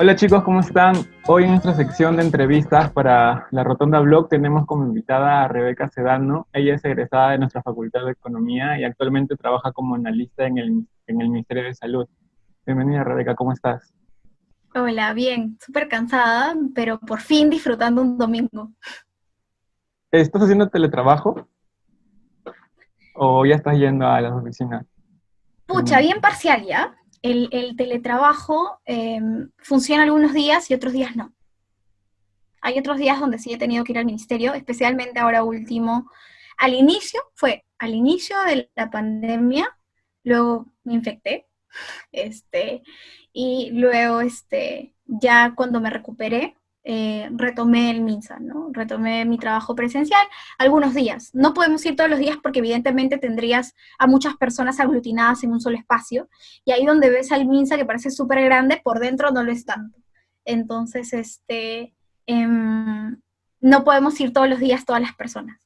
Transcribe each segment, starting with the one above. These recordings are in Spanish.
Hola chicos, ¿cómo están? Hoy en nuestra sección de entrevistas para la Rotonda Blog tenemos como invitada a Rebeca Sedano. Ella es egresada de nuestra Facultad de Economía y actualmente trabaja como analista en el Ministerio de Salud. Bienvenida Rebeca, ¿cómo estás? Hola, bien, súper cansada, pero por fin disfrutando un domingo. ¿Estás haciendo teletrabajo o ya estás yendo a las oficinas del Pucha, bien ministerio? parcial ya. El teletrabajo funciona algunos días y otros días no. Hay otros días donde sí he tenido que ir al ministerio, especialmente ahora último. Al inicio de la pandemia, luego me infecté, este, y luego, ya cuando me recuperé, retomé el MINSA, ¿no? Retomé mi trabajo presencial algunos días. No podemos ir todos los días porque evidentemente tendrías a muchas personas aglutinadas en un solo espacio, y ahí donde ves al MINSA que parece súper grande, por dentro no lo es tanto. Entonces, no podemos ir todos los días todas las personas,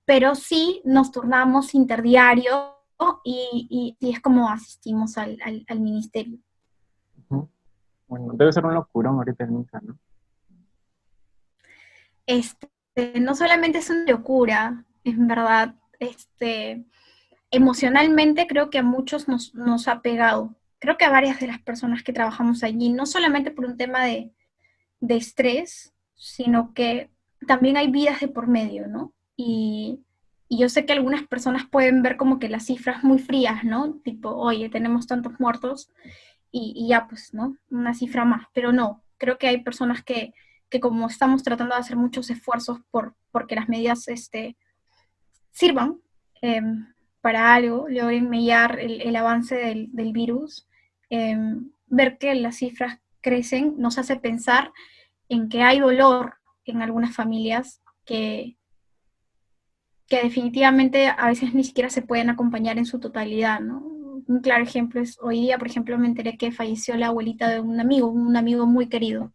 pero sí nos turnamos interdiario y es como asistimos al ministerio. Ujú. Bueno, debe ser un locurón ahorita en Minsa, ¿no? Este, no solamente es una locura, en verdad, emocionalmente creo que a muchos nos ha pegado. Creo que a varias de las personas que trabajamos allí, no solamente por un tema de estrés, sino que también hay vidas de por medio, ¿no? Y yo sé que algunas personas pueden ver como que las cifras muy frías, ¿no? Tipo, oye, tenemos tantos muertos y ya, pues, ¿no? Una cifra más. Pero no, creo que hay personas que como estamos tratando de hacer muchos esfuerzos porque las medidas sirvan eh, para algo, logren mediar el avance del virus, eh, ver que las cifras crecen nos hace pensar en que hay dolor en algunas familias que definitivamente a veces ni siquiera se pueden acompañar en su totalidad, ¿no? Un claro ejemplo es, hoy día, por ejemplo, me enteré que falleció la abuelita de un amigo muy querido,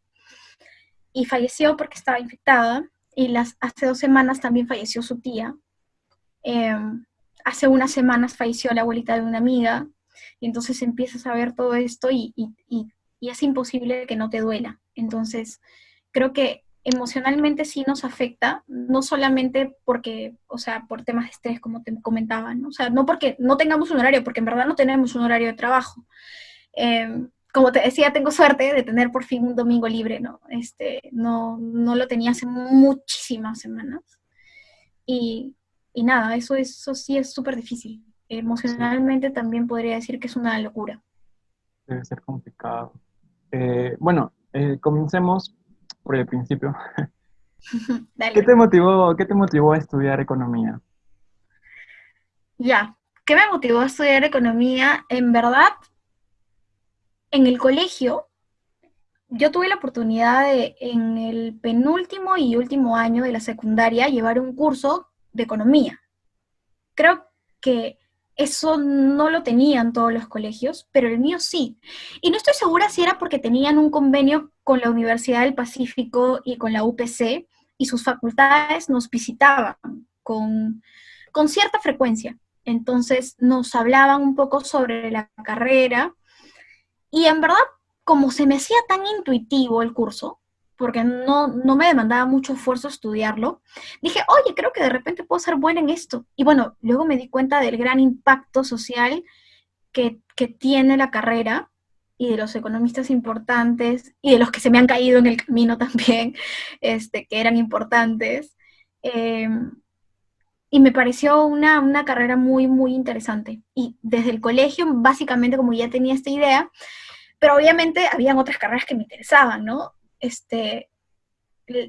y falleció porque estaba infectada, y hace 2 semanas también falleció su tía, eh, hace unas semanas falleció la abuelita de una amiga, y entonces empiezas a ver todo esto y es imposible que no te duela. Entonces, creo que emocionalmente sí nos afecta, no solamente porque, o sea, por temas de estrés, como te comentaba, ¿no? O sea, no porque no tengamos un horario, porque en verdad no tenemos un horario de trabajo. Como te decía, tengo suerte de tener por fin un domingo libre, ¿no? No lo tenía hace muchísimas semanas. Y, y nada, eso sí es súper difícil. Sí, Emocionalmente también podría decir que es una locura. debe ser complicado. Bueno, comencemos por el principio. Dale. Qué te motivó a estudiar economía? Ya. ¿Qué me motivó a estudiar economía? En verdad, en el colegio, yo tuve la oportunidad de, en el penúltimo y último año de la secundaria, llevar un curso de economía. Creo que eso no lo tenían todos los colegios, pero el mío sí. Y no estoy segura si era porque tenían un convenio con la Universidad del Pacífico y con la UPC, y sus facultades nos visitaban con, con cierta frecuencia. Entonces nos hablaban un poco sobre la carrera, y en verdad, como se me hacía tan intuitivo el curso, porque no me demandaba mucho esfuerzo estudiarlo, dije, oye, creo que de repente puedo ser buena en esto. Y bueno, luego me di cuenta del gran impacto social que tiene la carrera, y de los economistas importantes y de los que se me han caído en el camino también, que eran importantes. Eh, y me pareció una carrera muy, muy interesante. Y desde el colegio, básicamente, como ya tenía esta idea, pero obviamente habían otras carreras que me interesaban, ¿no?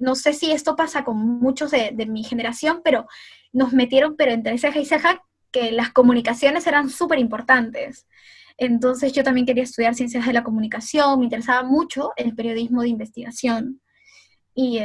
No sé si esto pasa con muchos de mi generación, pero nos metieron, pero entre ceja y ceja, que las comunicaciones eran súper importantes. Entonces yo también quería estudiar ciencias de la comunicación, me interesaba mucho el periodismo de investigación. Y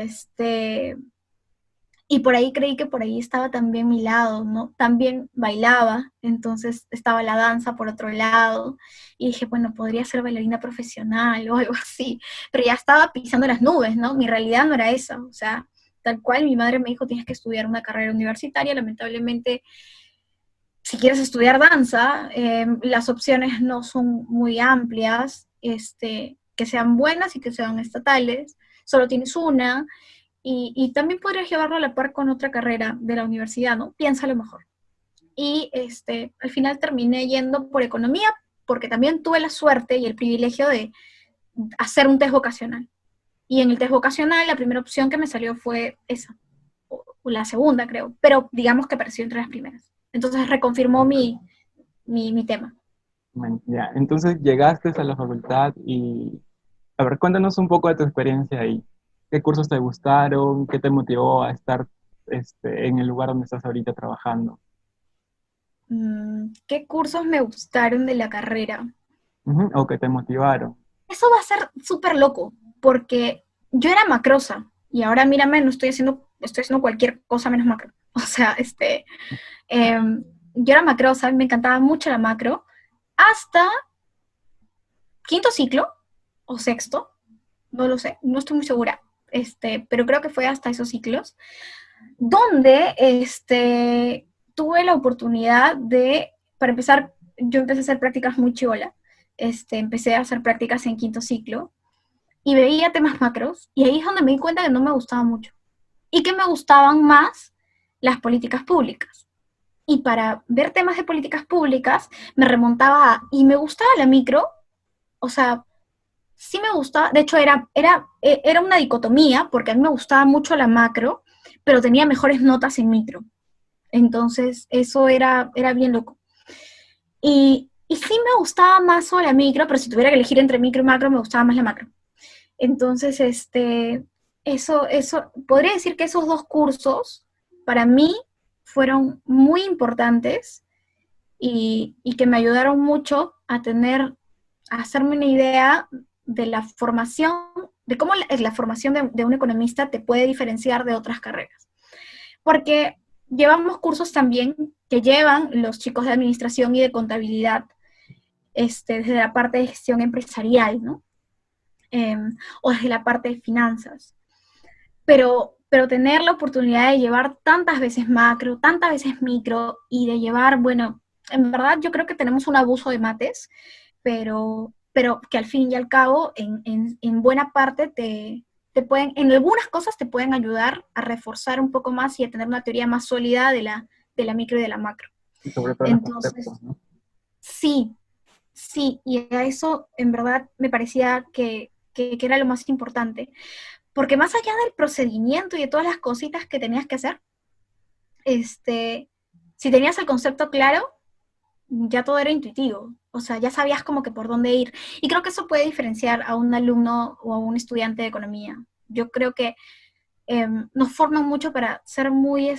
y por ahí creí que por ahí estaba también mi lado, ¿no? También bailaba, entonces estaba la danza por otro lado, y dije, bueno, podría ser bailarina profesional o algo así, pero ya estaba pisando las nubes, ¿no? Mi realidad no era esa, o sea, tal cual mi madre me dijo, tienes que estudiar una carrera universitaria. Lamentablemente, si quieres estudiar danza, las opciones no son muy amplias, que sean buenas y que sean estatales, solo tienes una, y también podrías llevarlo a la par con otra carrera de la universidad, ¿no? Piénsalo mejor. Y al final terminé yendo por economía, porque también tuve la suerte y el privilegio de hacer un test vocacional. Y en el test vocacional la primera opción que me salió fue esa, o la segunda creo, pero digamos que apareció entre las primeras. Entonces reconfirmó mi tema. Bueno, ya, entonces llegaste a la facultad y, a ver, cuéntanos un poco de tu experiencia ahí. ¿Qué cursos te gustaron? ¿Qué te motivó a estar en el lugar donde estás ahorita trabajando? ¿Qué cursos me gustaron de la carrera? Ujú, o que te motivaron. Eso va a ser súper loco, porque yo era macrosa y ahora mírame, no estoy haciendo cualquier cosa menos macro. O sea, yo era macrosa, me encantaba mucho la macro, hasta quinto ciclo o sexto, no lo sé, no estoy muy segura, pero creo que fue hasta esos ciclos, donde tuve la oportunidad de, para empezar, yo empecé a hacer prácticas muy chivola, empecé a hacer prácticas en quinto ciclo, y veía temas macros, y ahí es donde me di cuenta que no me gustaba mucho, y que me gustaban más las políticas públicas. Y para ver temas de políticas públicas, me remontaba y me gustaba la micro, o sea, sí me gustaba, de hecho era una dicotomía, porque a mí me gustaba mucho la macro, pero tenía mejores notas en micro. Entonces, eso era bien loco. Y sí me gustaba más la micro, pero si tuviera que elegir entre micro y macro, me gustaba más la macro. Entonces, podría decir que esos dos cursos para mí fueron muy importantes y que me ayudaron mucho a hacerme una idea de la formación, de cómo la formación de un economista te puede diferenciar de otras carreras. Porque llevamos cursos también que llevan los chicos de administración y de contabilidad, desde la parte de gestión empresarial, ¿no? O desde la parte de finanzas. Pero tener la oportunidad de llevar tantas veces macro, tantas veces micro, y de llevar, bueno, en verdad yo creo que tenemos un abuso de mates, pero que al fin y al cabo, en buena parte te pueden, en algunas cosas te pueden ayudar a reforzar un poco más y a tener una teoría más sólida de la micro y de la macro. Y sobre todo los Entonces, conceptos, ¿no? sí, sí, y a eso en verdad me parecía que era lo más importante. Porque más allá del procedimiento y de todas las cositas que tenías que hacer, si tenías el concepto claro, ya todo era intuitivo. O sea, ya sabías como que por dónde ir. Y creo que eso puede diferenciar a un alumno o a un estudiante de economía. Yo creo que nos forman mucho para ser muy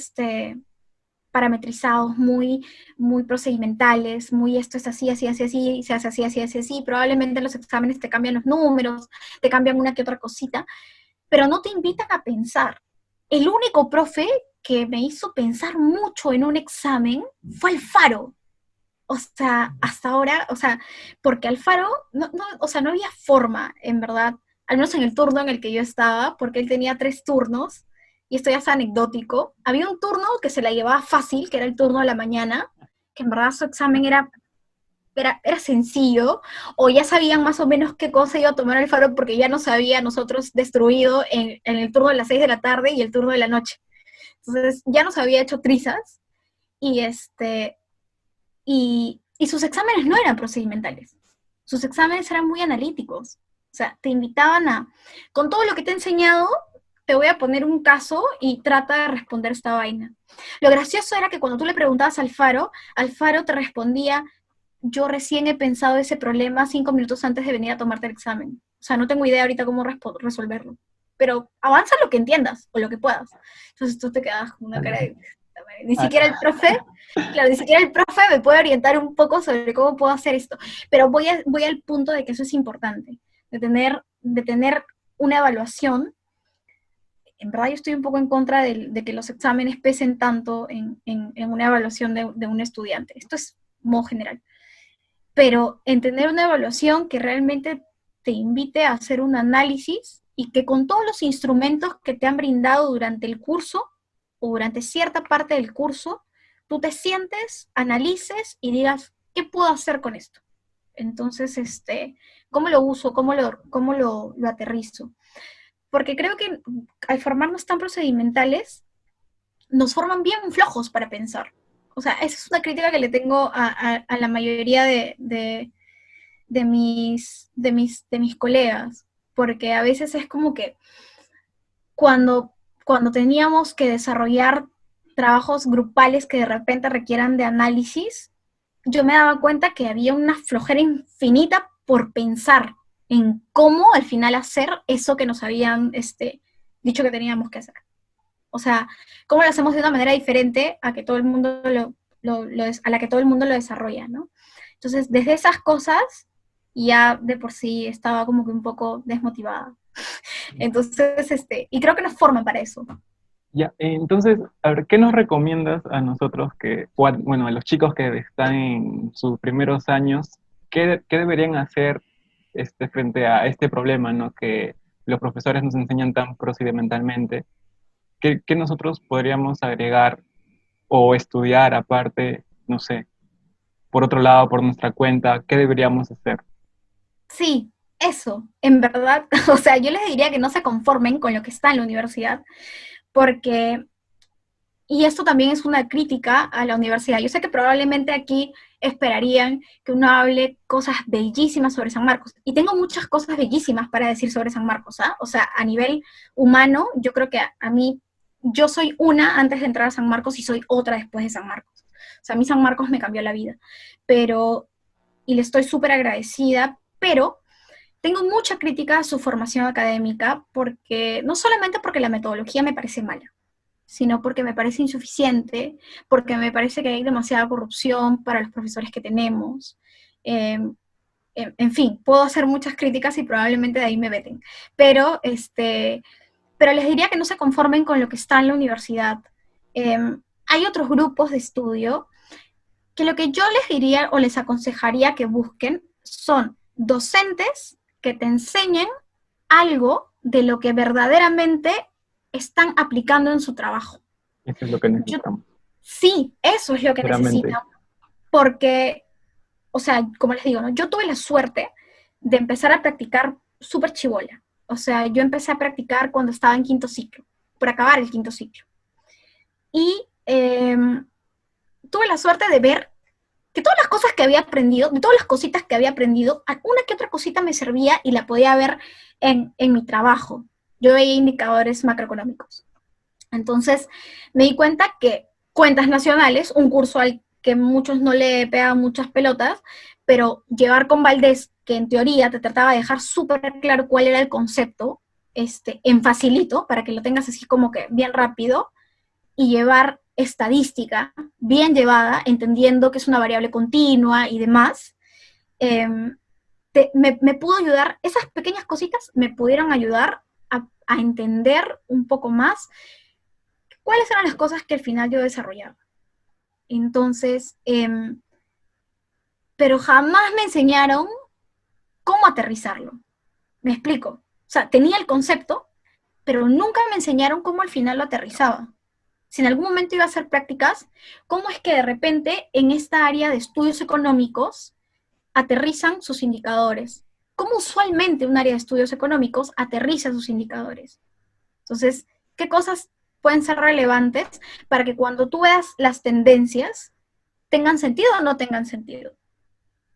parametrizados, muy, muy procedimentales, muy esto es así, así, así, así, se hace así, así, así, así. Probablemente en los exámenes te cambian los números, te cambian una que otra cosita, pero no te invitan a pensar. El único profe que me hizo pensar mucho en un examen fue Alfaro. O sea, hasta ahora, o sea, porque Alfaro, o sea, no había forma, en verdad, al menos en el turno en el que yo estaba, porque él tenía 3 turnos, y esto ya es anecdótico. Había un turno que se la llevaba fácil, que era el turno de la mañana, que en verdad su examen era sencillo, o ya sabían más o menos qué cosa iba a tomar Alfaro, porque ya nos había nosotros destruido en el turno de las 6 de la tarde y el turno de la noche. Entonces ya nos había hecho trizas, y y sus exámenes no eran procedimentales, sus exámenes eran muy analíticos. O sea, te invitaban con todo lo que te he enseñado, te voy a poner un caso y trata de responder esta vaina. Lo gracioso era que cuando tú le preguntabas al Alfaro te respondía: yo recién he pensado ese problema 5 minutos antes de venir a tomarte el examen. O sea, no tengo idea ahorita cómo resolverlo. Pero avanza lo que entiendas o lo que puedas. Entonces tú te quedas con una cara de... Ni siquiera el profe, claro, ni siquiera el profe me puede orientar un poco sobre cómo puedo hacer esto. Pero voy al punto de que eso es importante, de tener una evaluación. En verdad yo estoy un poco en contra de que los exámenes pesen tanto en una evaluación de un estudiante. Esto es modo general. Pero en tener una evaluación que realmente te invite a hacer un análisis y que con todos los instrumentos que te han brindado durante el curso o durante cierta parte del curso, tú te sientes, analices y digas: ¿qué puedo hacer con esto? Entonces, ¿cómo lo uso? ¿Cómo lo aterrizo? Porque creo que al formarnos tan procedimentales, nos forman bien flojos para pensar. O sea, esa es una crítica que le tengo a la mayoría de mis colegas, porque a veces es como que cuando, cuando teníamos que desarrollar trabajos grupales que de repente requieran de análisis, yo me daba cuenta que había una flojera infinita por pensar en cómo al final hacer eso que nos habían dicho que teníamos que hacer. O sea, cómo lo hacemos de una manera diferente a que todo el mundo a la que todo el mundo lo desarrolla, ¿no? Entonces, desde esas cosas, ya de por sí estaba como que un poco desmotivada. Entonces, y creo que nos forman para eso. Ya, entonces, a ver, ¿qué nos recomiendas a nosotros bueno, a los chicos que están en sus primeros años, qué deberían hacer frente a este problema, ¿no? Que los profesores nos enseñan tan procedimentalmente. ¿Qué nosotros podríamos agregar o estudiar aparte, no sé, por otro lado, por nuestra cuenta? ¿Qué deberíamos hacer? Sí, eso, en verdad, o sea, yo les diría que no se conformen con lo que está en la universidad, porque, y esto también es una crítica a la universidad. Yo sé que probablemente aquí esperarían que uno hable cosas bellísimas sobre San Marcos, y tengo muchas cosas bellísimas para decir sobre San Marcos, ¿ah? O sea, a nivel humano, yo creo que a mí, yo soy una antes de entrar a San Marcos y soy otra después de San Marcos. O sea, a mí San Marcos me cambió la vida, pero, y le estoy súper agradecida, pero tengo mucha crítica a su formación académica, porque no solamente porque la metodología me parece mala, sino porque me parece insuficiente, porque me parece que hay demasiada corrupción para los profesores que tenemos. Eh, en fin, puedo hacer muchas críticas y probablemente de ahí me veten. Pero, pero les diría que no se conformen con lo que está en la universidad. Eh, Hay otros grupos de estudio que lo que yo les diría o les aconsejaría que busquen son docentes que te enseñen algo de lo que verdaderamente están aplicando en su trabajo. Eso es lo que Yo, necesitamos, sí, eso es lo que sinceramente. necesitan, porque, o sea, como les digo, ¿no? Yo tuve la suerte de empezar a practicar súper chibola. O sea, yo empecé a practicar cuando estaba en quinto ciclo, por acabar el quinto ciclo. Y tuve la suerte de ver que todas las cosas que había aprendido, de todas las cositas que había aprendido, una que otra cosita me servía y la podía ver en mi trabajo. Yo veía indicadores macroeconómicos. Entonces me di cuenta que cuentas nacionales, un curso al que muchos no le pegan muchas pelotas, pero llevar con Valdés, que en teoría te trataba de dejar súper claro cuál era el concepto, en facilito, para que lo tengas así como que bien rápido, y llevar estadística bien llevada, entendiendo que es una variable continua y demás, eh, me pudo ayudar, esas pequeñas cositas me pudieron ayudar a entender un poco más cuáles eran las cosas que al final yo desarrollaba. Entonces, pero jamás me enseñaron cómo aterrizarlo. Me explico. O sea, tenía el concepto, pero nunca me enseñaron cómo al final lo aterrizaba. Si en algún momento iba a hacer prácticas, cómo es que de repente en esta área de estudios económicos aterrizan sus indicadores. ¿Cómo usualmente un área de estudios económicos aterriza sus indicadores? Entonces, ¿qué cosas pueden ser relevantes para que cuando tú veas las tendencias tengan sentido o no tengan sentido?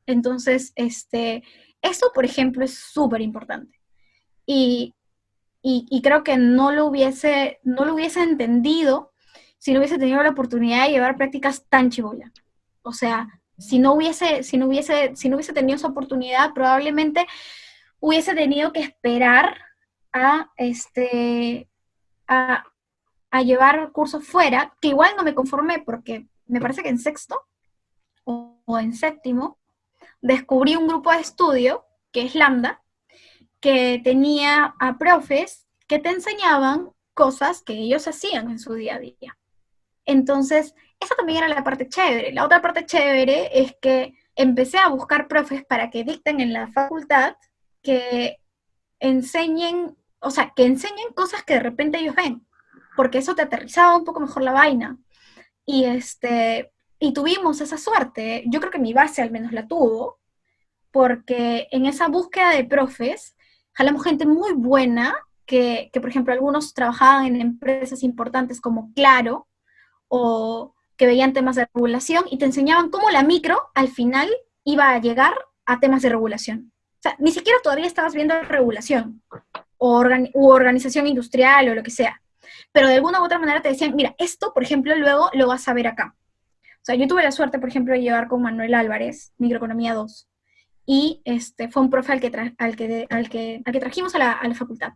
Entonces, eso, por ejemplo, es súper importante. Y, y creo que no lo hubiese entendido si no hubiese tenido la oportunidad de llevar prácticas tan chibola. O sea, si no hubiese tenido esa oportunidad, probablemente hubiese tenido que esperar a, a, a llevar cursos fuera, que igual no me conformé porque me parece que en sexto o en séptimo descubrí un grupo de estudio, que es Lambda, que tenía a profes que te enseñaban cosas que ellos hacían en su día a día. Entonces, esa también era la parte chévere. La otra parte chévere es que empecé a buscar profes para que dicten en la facultad, que enseñen, o sea, que enseñen cosas que de repente ellos ven, porque eso te aterrizaba un poco mejor la vaina. Y y tuvimos esa suerte. Yo creo que mi base al menos la tuvo, porque en esa búsqueda de profes, jalamos gente muy buena, por ejemplo, algunos trabajaban en empresas importantes como Claro, o que veían temas de regulación y te enseñaban cómo la micro al final iba a llegar a temas de regulación. O sea, ni siquiera todavía estabas viendo regulación u organización industrial o lo que sea. Pero de alguna u otra manera te decían, mira, esto, por ejemplo, luego lo vas a ver acá. O sea, yo tuve la suerte, por ejemplo, de llevar con Manuel Álvarez, Microeconomía 2, y fue un profe al que trajimos a la facultad.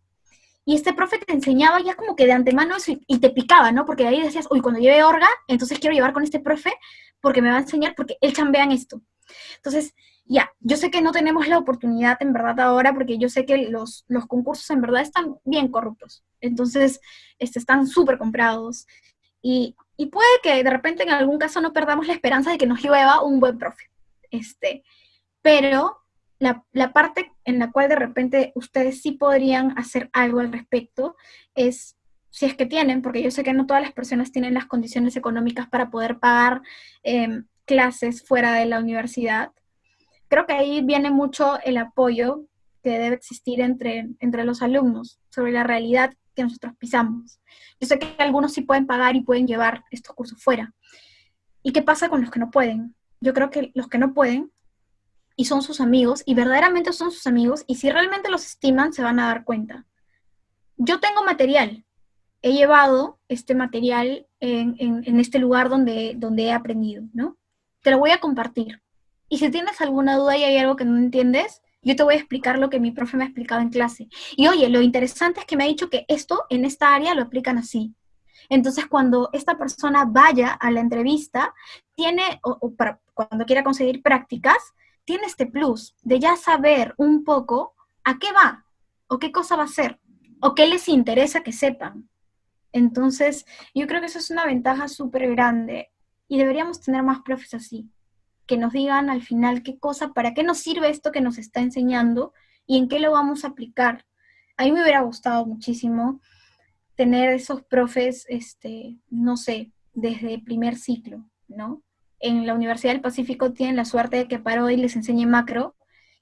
Y este profe te enseñaba ya como que de antemano eso y te picaba, ¿no? Porque de ahí decías, uy, cuando lleve orga, entonces quiero llevar con este profe porque me va a enseñar, porque él chambea en esto. Entonces, ya, yo sé que no tenemos la oportunidad en verdad ahora, porque yo sé que los concursos en verdad están bien corruptos. Entonces, están súper comprados. Y puede que de repente en algún caso no perdamos la esperanza de que nos llueva un buen profe. Pero la parte en la cual de repente ustedes sí podrían hacer algo al respecto es, si es que tienen, porque yo sé que no todas las personas tienen las condiciones económicas para poder pagar clases fuera de la universidad. Creo que ahí viene mucho el apoyo que debe existir entre los alumnos sobre la realidad que nosotros pisamos. Yo sé que algunos sí pueden pagar y pueden llevar estos cursos fuera. ¿Y qué pasa con los que no pueden? Yo creo que los que no pueden y son sus amigos, y verdaderamente son sus amigos, y si realmente los estiman, se van a dar cuenta. Yo tengo material, he llevado este material en este lugar donde he aprendido, ¿no? Te lo voy a compartir. Y si tienes alguna duda y hay algo que no entiendes, yo te voy a explicar lo que mi profe me ha explicado en clase. Y oye, lo interesante es que me ha dicho que esto en esta área lo aplican así. Entonces, cuando esta persona vaya a la entrevista, cuando quiera conseguir prácticas, tiene este plus de ya saber un poco a qué va, o qué cosa va a hacer, o qué les interesa que sepan. Entonces, yo creo que eso es una ventaja súper grande y deberíamos tener más profes así, que nos digan al final qué cosa, para qué nos sirve esto que nos está enseñando y en qué lo vamos a aplicar. A mí me hubiera gustado muchísimo tener esos profes, no sé, desde el primer ciclo, ¿no? En la Universidad del Pacífico tienen la suerte de que Parodi les enseñe macro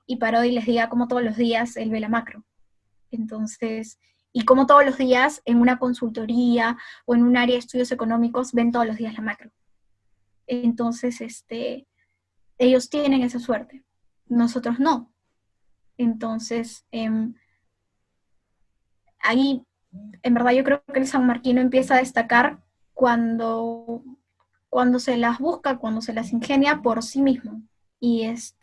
y Parodi les diga como todos los días él ve la macro. Entonces, y como todos los días en una consultoría o en un área de estudios económicos ven todos los días la macro. Entonces, ellos tienen esa suerte, nosotros no. Entonces, ahí, en verdad yo creo que el sanmarquino empieza a destacar cuando se las busca, cuando se las ingenia por sí mismo. Y eso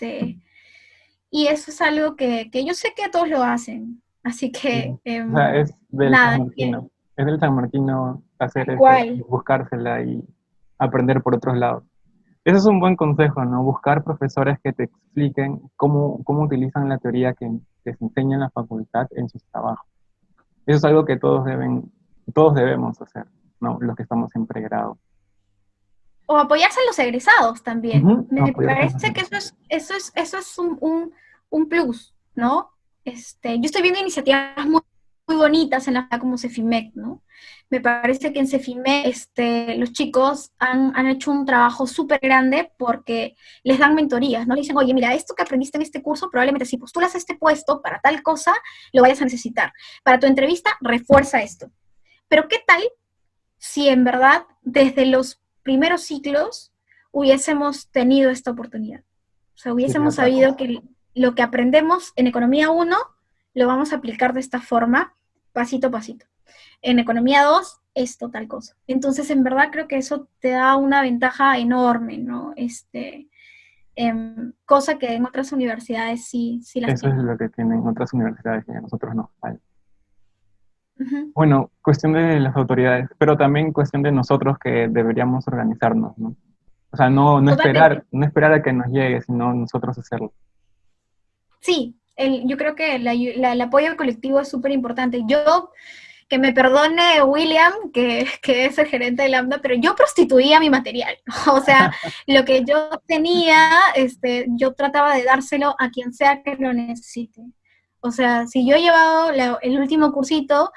es algo que yo sé que todos lo hacen. Así Sí. que, O sea, es del nada, sanmarquino. Es del sanmarquino hacer eso, igual. buscársela y aprender por otros lados. Ese es un buen consejo, ¿no? Buscar profesores que te expliquen cómo utilizan la teoría que se enseña en la facultad en sus trabajos. Eso es algo que todos debemos hacer, ¿no? Los que estamos en pregrado. O apoyarse en los egresados también. Ujú, Me apoyarse en parece que eso es un plus, ¿no? Yo estoy viendo iniciativas muy, muy bonitas en la como Cefimec, ¿no? Me parece que en Cefimec los chicos han hecho un trabajo súper grande porque les dan mentorías, ¿no? Le dicen, oye, mira, esto que aprendiste en este curso, probablemente si postulas a este puesto para tal cosa, lo vayas a necesitar. Para tu entrevista, refuerza esto. Pero ¿qué tal si en verdad desde los primeros ciclos hubiésemos tenido esta oportunidad? O sea, sería hubiésemos otra sabido cosa. que lo que aprendemos en Economía 1 lo vamos a aplicar de esta forma, pasito a pasito. En Economía 2, esto, tal cosa. Entonces, en verdad creo que eso te da una ventaja enorme, ¿no? Cosa que en otras universidades sí las Eso es tienen. lo que tienen otras universidades que a nosotros nos falta. Ujú. Bueno, cuestión de las autoridades, pero también cuestión de nosotros que deberíamos organizarnos, ¿no? O sea, Totalmente. no esperar a que nos llegue, sino nosotros hacerlo. Sí, yo creo que el apoyo colectivo es súper importante. Que me perdone William, que es el gerente de Lambda, pero yo prostituía mi material. O sea, lo que yo tenía, yo trataba de dárselo a quien sea que lo necesite. O sea, si yo he llevado el último cursito,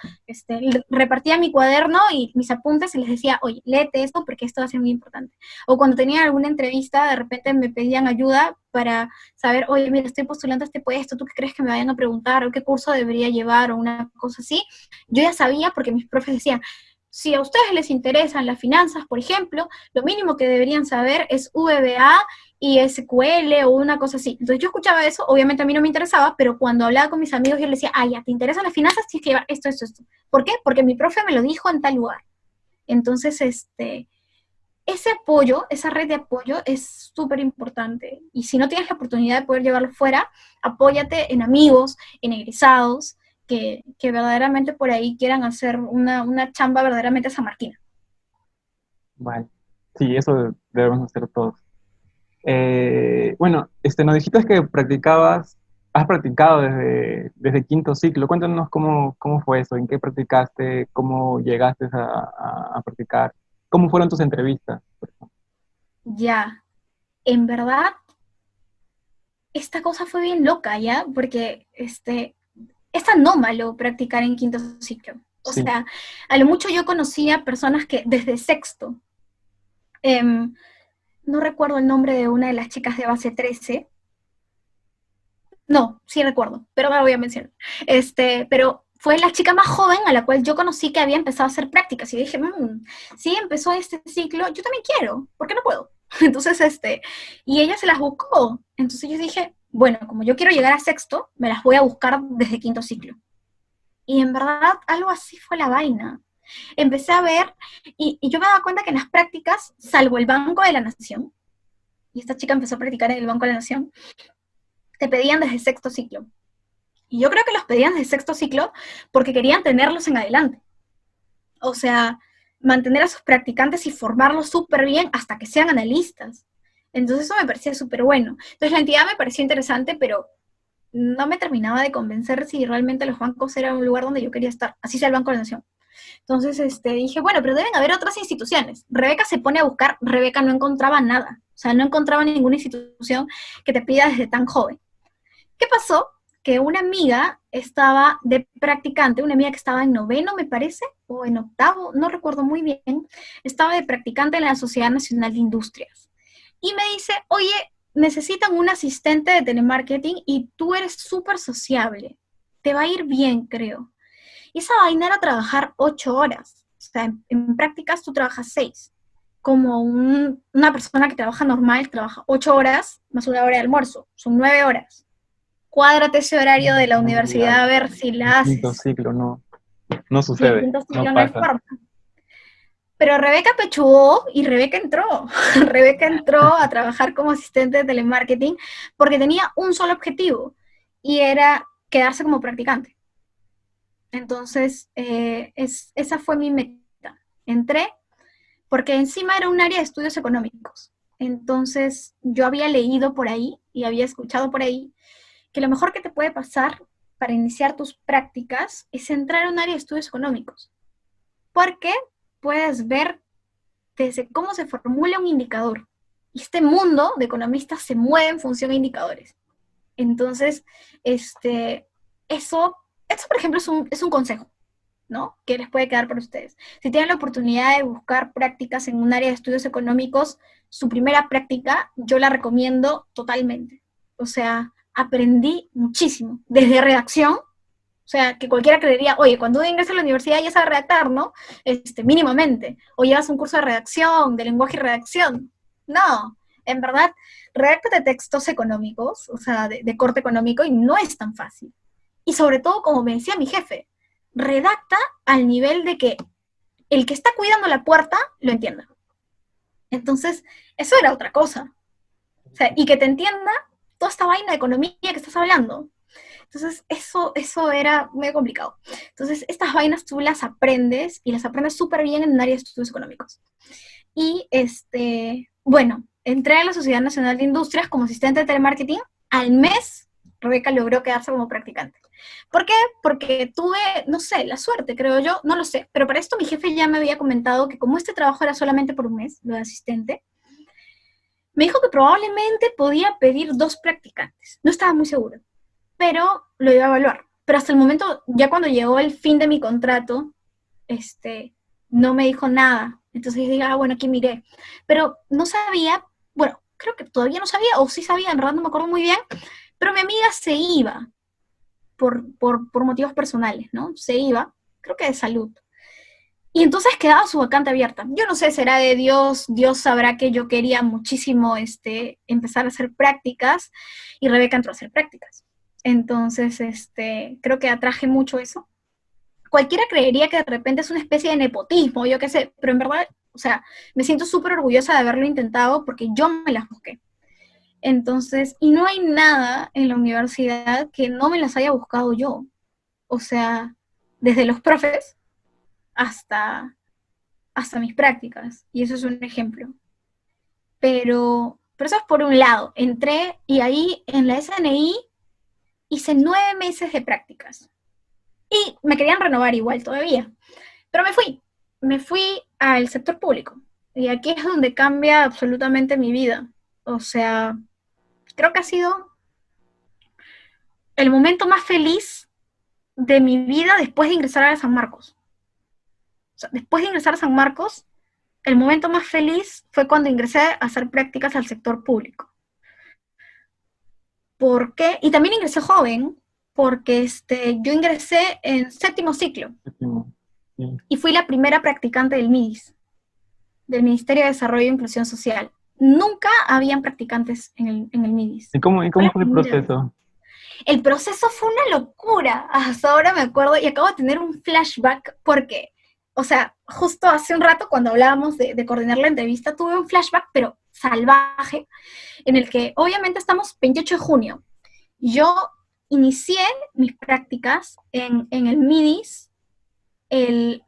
repartía mi cuaderno y mis apuntes y les decía, oye, léete esto porque esto va a ser muy importante. O cuando tenía alguna entrevista, de repente me pedían ayuda para saber, oye, mira, estoy postulando a este puesto, ¿tú qué crees que me vayan a preguntar? ¿O qué curso debería llevar? O una cosa así. Yo ya sabía porque mis profes decían, si a ustedes les interesan las finanzas, por ejemplo, lo mínimo que deberían saber es VBA y SQL o una cosa así. Entonces yo escuchaba eso, obviamente a mí no me interesaba, pero cuando hablaba con mis amigos yo les decía, ah, ya, ¿te interesan las finanzas? Tienes que llevar esto, esto, esto. ¿Por qué? Porque mi profe me lo dijo en tal lugar. Entonces, ese apoyo, esa red de apoyo es súper importante. Y si no tienes la oportunidad de poder llevarlo fuera, apóyate en amigos, en egresados, que verdaderamente por ahí quieran hacer una chamba verdaderamente samarquina. Vale. Sí, eso debemos hacer todos. Bueno, nos dijiste que has practicado desde quinto ciclo. Cuéntanos cómo fue eso, en qué practicaste, cómo llegaste a practicar, cómo fueron tus entrevistas. Ya, en verdad, esta cosa fue bien loca, ¿ya? Porque es anómalo practicar en quinto ciclo. O Sí, sea, a lo mucho yo conocía personas que desde sexto, em, no recuerdo el nombre de una de las chicas de base 13. No, sí recuerdo, pero no lo voy a mencionar. Pero fue la chica más joven a la cual yo conocí que había empezado a hacer prácticas y dije, sí, empezó este ciclo, yo también quiero, ¿por qué no puedo? Entonces, y ella se las buscó. Entonces yo dije, bueno, como yo quiero llegar a sexto, me las voy a buscar desde quinto ciclo. Y en verdad, algo así fue la vaina. Empecé a ver, y yo me daba cuenta que en las prácticas, salvo el Banco de la Nación, y esta chica empezó a practicar en el Banco de la Nación, te pedían desde sexto ciclo. Y yo creo que los pedían desde sexto ciclo porque querían tenerlos en adelante. O sea, mantener a sus practicantes y formarlos súper bien hasta que sean analistas. Entonces eso me parecía súper bueno. Entonces la entidad me pareció interesante, pero no me terminaba de convencer si realmente los bancos eran un lugar donde yo quería estar, así sea el Banco de la Nación. Entonces dije, bueno, pero deben haber otras instituciones. Rebeca se pone a buscar, Rebeca no encontraba nada. O sea, no encontraba ninguna institución que te pida desde tan joven. ¿Qué pasó? Que una amiga estaba de practicante, una amiga que estaba en noveno, me parece, o en octavo, no recuerdo muy bien, estaba de practicante en la Sociedad Nacional de Industrias. Y me dice, oye, necesitan un asistente de telemarketing y tú eres súper sociable. Te va a ir bien, creo. Y esa vaina era trabajar 8 horas. O sea, en prácticas tú trabajas 6. Como una persona que trabaja normal, trabaja 8 horas más una hora de almuerzo. Son 9 horas. Cuádrate ese horario de la no, universidad a olvídalo. ver si En la quinto haces. ciclo no Y en sucede, quinto no ciclo no hay pasa. forma. Pero Rebeca pechugó y Rebeca entró. Rebeca entró a trabajar como asistente de telemarketing porque tenía un solo objetivo y era quedarse como practicante. Entonces, esa fue mi meta. Entré porque encima era un área de estudios económicos. Entonces, yo había leído por ahí y había escuchado por ahí que lo mejor que te puede pasar para iniciar tus prácticas es entrar a un área de estudios económicos, porque puedes ver desde cómo se formula un indicador. Y este mundo de economistas se mueve en función a indicadores. Entonces, eso, eso por ejemplo, es un consejo, ¿no? Que les puede quedar para ustedes. Si tienen la oportunidad de buscar prácticas en un área de estudios económicos, su primera práctica yo la recomiendo totalmente. O sea, aprendí muchísimo, desde redacción, o sea, que cualquiera creería, oye, cuando uno ingresa a la universidad ya sabe redactar, ¿no? Mínimamente. O llevas un curso de redacción, de lenguaje y redacción. No, en verdad, redacta de textos económicos, o sea, de corte económico, y no es tan fácil. Y sobre todo, como me decía mi jefe, redacta al nivel de que el que está cuidando la puerta lo entienda. Entonces, eso era otra cosa. O sea, y que te entienda toda esta vaina de economía que estás hablando. Entonces, eso era muy complicado. Entonces, estas vainas tú las aprendes y las aprendes súper bien en un área de estudios económicos. Y, bueno, entré a la Sociedad Nacional de Industrias como asistente de telemarketing. Al mes, Rebeca logró quedarse como practicante. ¿Por qué? Porque tuve, no sé, la suerte, creo yo, no lo sé, pero para esto mi jefe ya me había comentado que como este trabajo era solamente por un mes, lo de asistente, me dijo que probablemente podía pedir 2 practicantes. No estaba muy seguro, pero lo iba a evaluar. Pero hasta el momento, ya cuando llegó el fin de mi contrato, no me dijo nada. Entonces dije, bueno, aquí miré. Pero no sabía, bueno, creo que todavía no sabía, o sí sabía, en verdad no me acuerdo muy bien, pero mi amiga se iba por motivos personales, ¿no? Se iba, creo que de salud. Y entonces quedaba su vacante abierta. Yo no sé, será de Dios, Dios sabrá que yo quería muchísimo empezar a hacer prácticas y Rebeca entró a hacer prácticas. Entonces, creo que atraje mucho eso. Cualquiera creería que de repente es una especie de nepotismo, yo qué sé, pero en verdad, o sea, me siento súper orgullosa de haberlo intentado porque yo me las busqué. Entonces, y no hay nada en la universidad que no me las haya buscado yo. O sea, desde los profes hasta, hasta mis prácticas. Y eso es un ejemplo. Pero eso es por un lado. Entré y ahí en la SNI hice 9 meses de prácticas. Y me querían renovar igual todavía. Pero me fui al sector público. Y aquí es donde cambia absolutamente mi vida. O sea, creo que ha sido el momento más feliz de mi vida después de ingresar a San Marcos. O sea, después de ingresar a San Marcos, el momento más feliz fue cuando ingresé a hacer prácticas al sector público. ¿Por qué? Y también ingresé joven, porque yo ingresé en 7º ciclo. Sí. Y fui la primera practicante del MIDIS, del Ministerio de Desarrollo e Inclusión Social. Nunca habían practicantes en el MIDIS. ¿Y cómo fue el proceso? El proceso fue una locura, hasta ahora me acuerdo, y acabo de tener un flashback porque, o sea, justo hace un rato cuando hablábamos de coordinar la entrevista, tuve un flashback, pero salvaje, en el que obviamente estamos 28 de junio. Yo inicié mis prácticas en el MIDIS el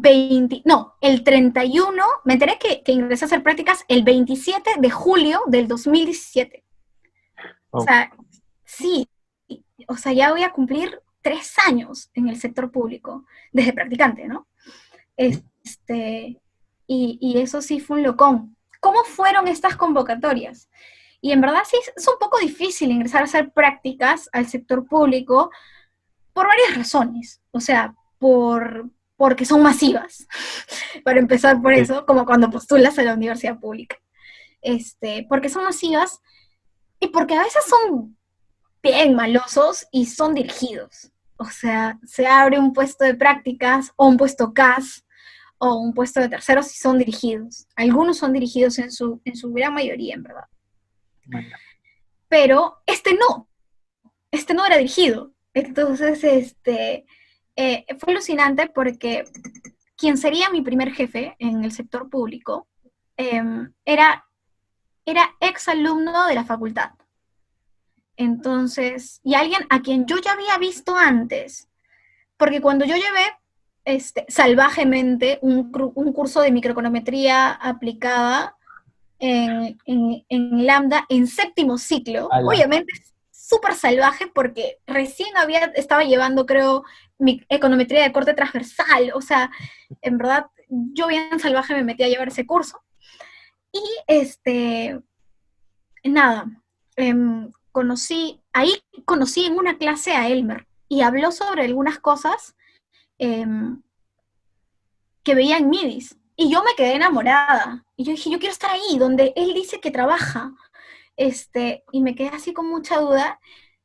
31, me enteré que ingresé a hacer prácticas el 27 de julio del 2017. Oh. O sea, sí, o sea, ya voy a cumplir 3 años en el sector público, desde practicante, ¿no? Y eso sí fue un locón. ¿Cómo fueron estas convocatorias? Y en verdad sí es un poco difícil ingresar a hacer prácticas al sector público por varias razones. O sea, porque son masivas, para empezar por eso, como cuando postulas a la universidad pública. Porque son masivas y porque a veces son bien malosos y son dirigidos. O sea, se abre un puesto de prácticas o un puesto CAS o un puesto de terceros y son dirigidos. Algunos son dirigidos en su gran mayoría, en verdad. Bueno. Pero este no era dirigido. Entonces, fue alucinante porque quien sería mi primer jefe en el sector público era exalumno de la facultad. Entonces, y alguien a quien yo ya había visto antes, porque cuando yo llevé salvajemente un curso de microeconometría aplicada en Lambda en 7º ciclo, obviamente súper salvaje porque recién estaba llevando, creo, mi econometría de corte transversal, o sea, en verdad, yo bien salvaje me metí a llevar ese curso. Y nada, conocí en una clase a Elmer y habló sobre algunas cosas que veía en MIDIS. Y yo me quedé enamorada. Y yo dije, yo quiero estar ahí, donde él dice que trabaja. Y me quedé así con mucha duda.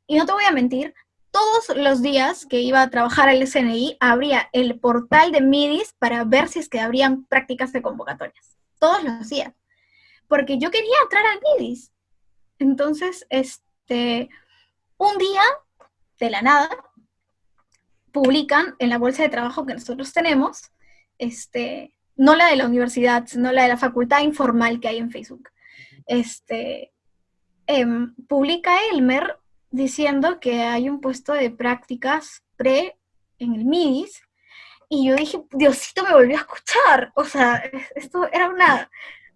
Y no te voy a mentir, todos los días que iba a trabajar al SNI, abría el portal de MIDIS para ver si es que habrían prácticas de convocatorias. Todos los días. Porque yo quería entrar al MIDIS. Entonces, un día, de la nada, publican en la bolsa de trabajo que nosotros tenemos, no la de la universidad, sino la de la facultad informal que hay en Facebook. Publica Elmer diciendo que hay un puesto de prácticas en el MIDIS, y yo dije, Diosito me volvió a escuchar. O sea, esto era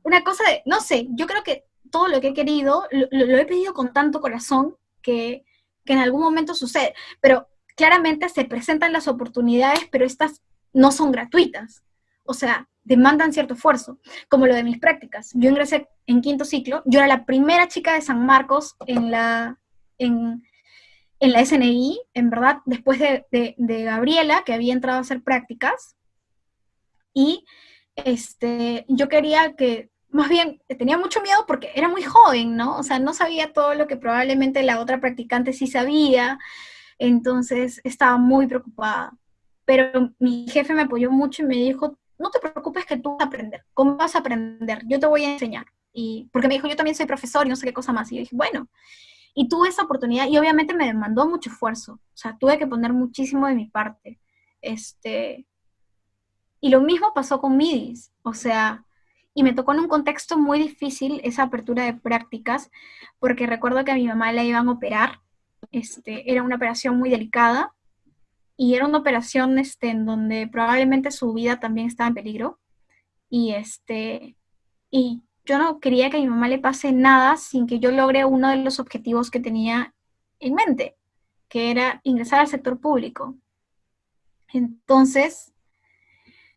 una cosa de, no sé, yo creo que todo lo que he querido, lo he pedido con tanto corazón que en algún momento sucede. Pero claramente se presentan las oportunidades, pero estas no son gratuitas. O sea, demandan cierto esfuerzo, como lo de mis prácticas. Yo ingresé en 5º ciclo, yo era la primera chica de San Marcos en la SNI, en verdad, después de Gabriela, que había entrado a hacer prácticas, y yo quería que más bien tenía mucho miedo porque era muy joven, ¿no? O sea, no sabía todo lo que probablemente la otra practicante sí sabía, entonces estaba muy preocupada. Pero mi jefe me apoyó mucho y me dijo, no te preocupes que tú vas a aprender. ¿Cómo vas a aprender? Yo te voy a enseñar. Y porque me dijo, yo también soy profesor y no sé qué cosa más. Y yo dije, bueno, y tuve esa oportunidad y obviamente me demandó mucho esfuerzo. O sea, tuve que poner muchísimo de mi parte. Y lo mismo pasó con MIDIS. O sea, y me tocó en un contexto muy difícil esa apertura de prácticas, porque recuerdo que a mi mamá la iban a operar. Era una operación muy delicada y era una operación en donde probablemente su vida también estaba en peligro. Y, y yo no quería que a mi mamá le pase nada sin que yo logre uno de los objetivos que tenía en mente, que era ingresar al sector público. Entonces,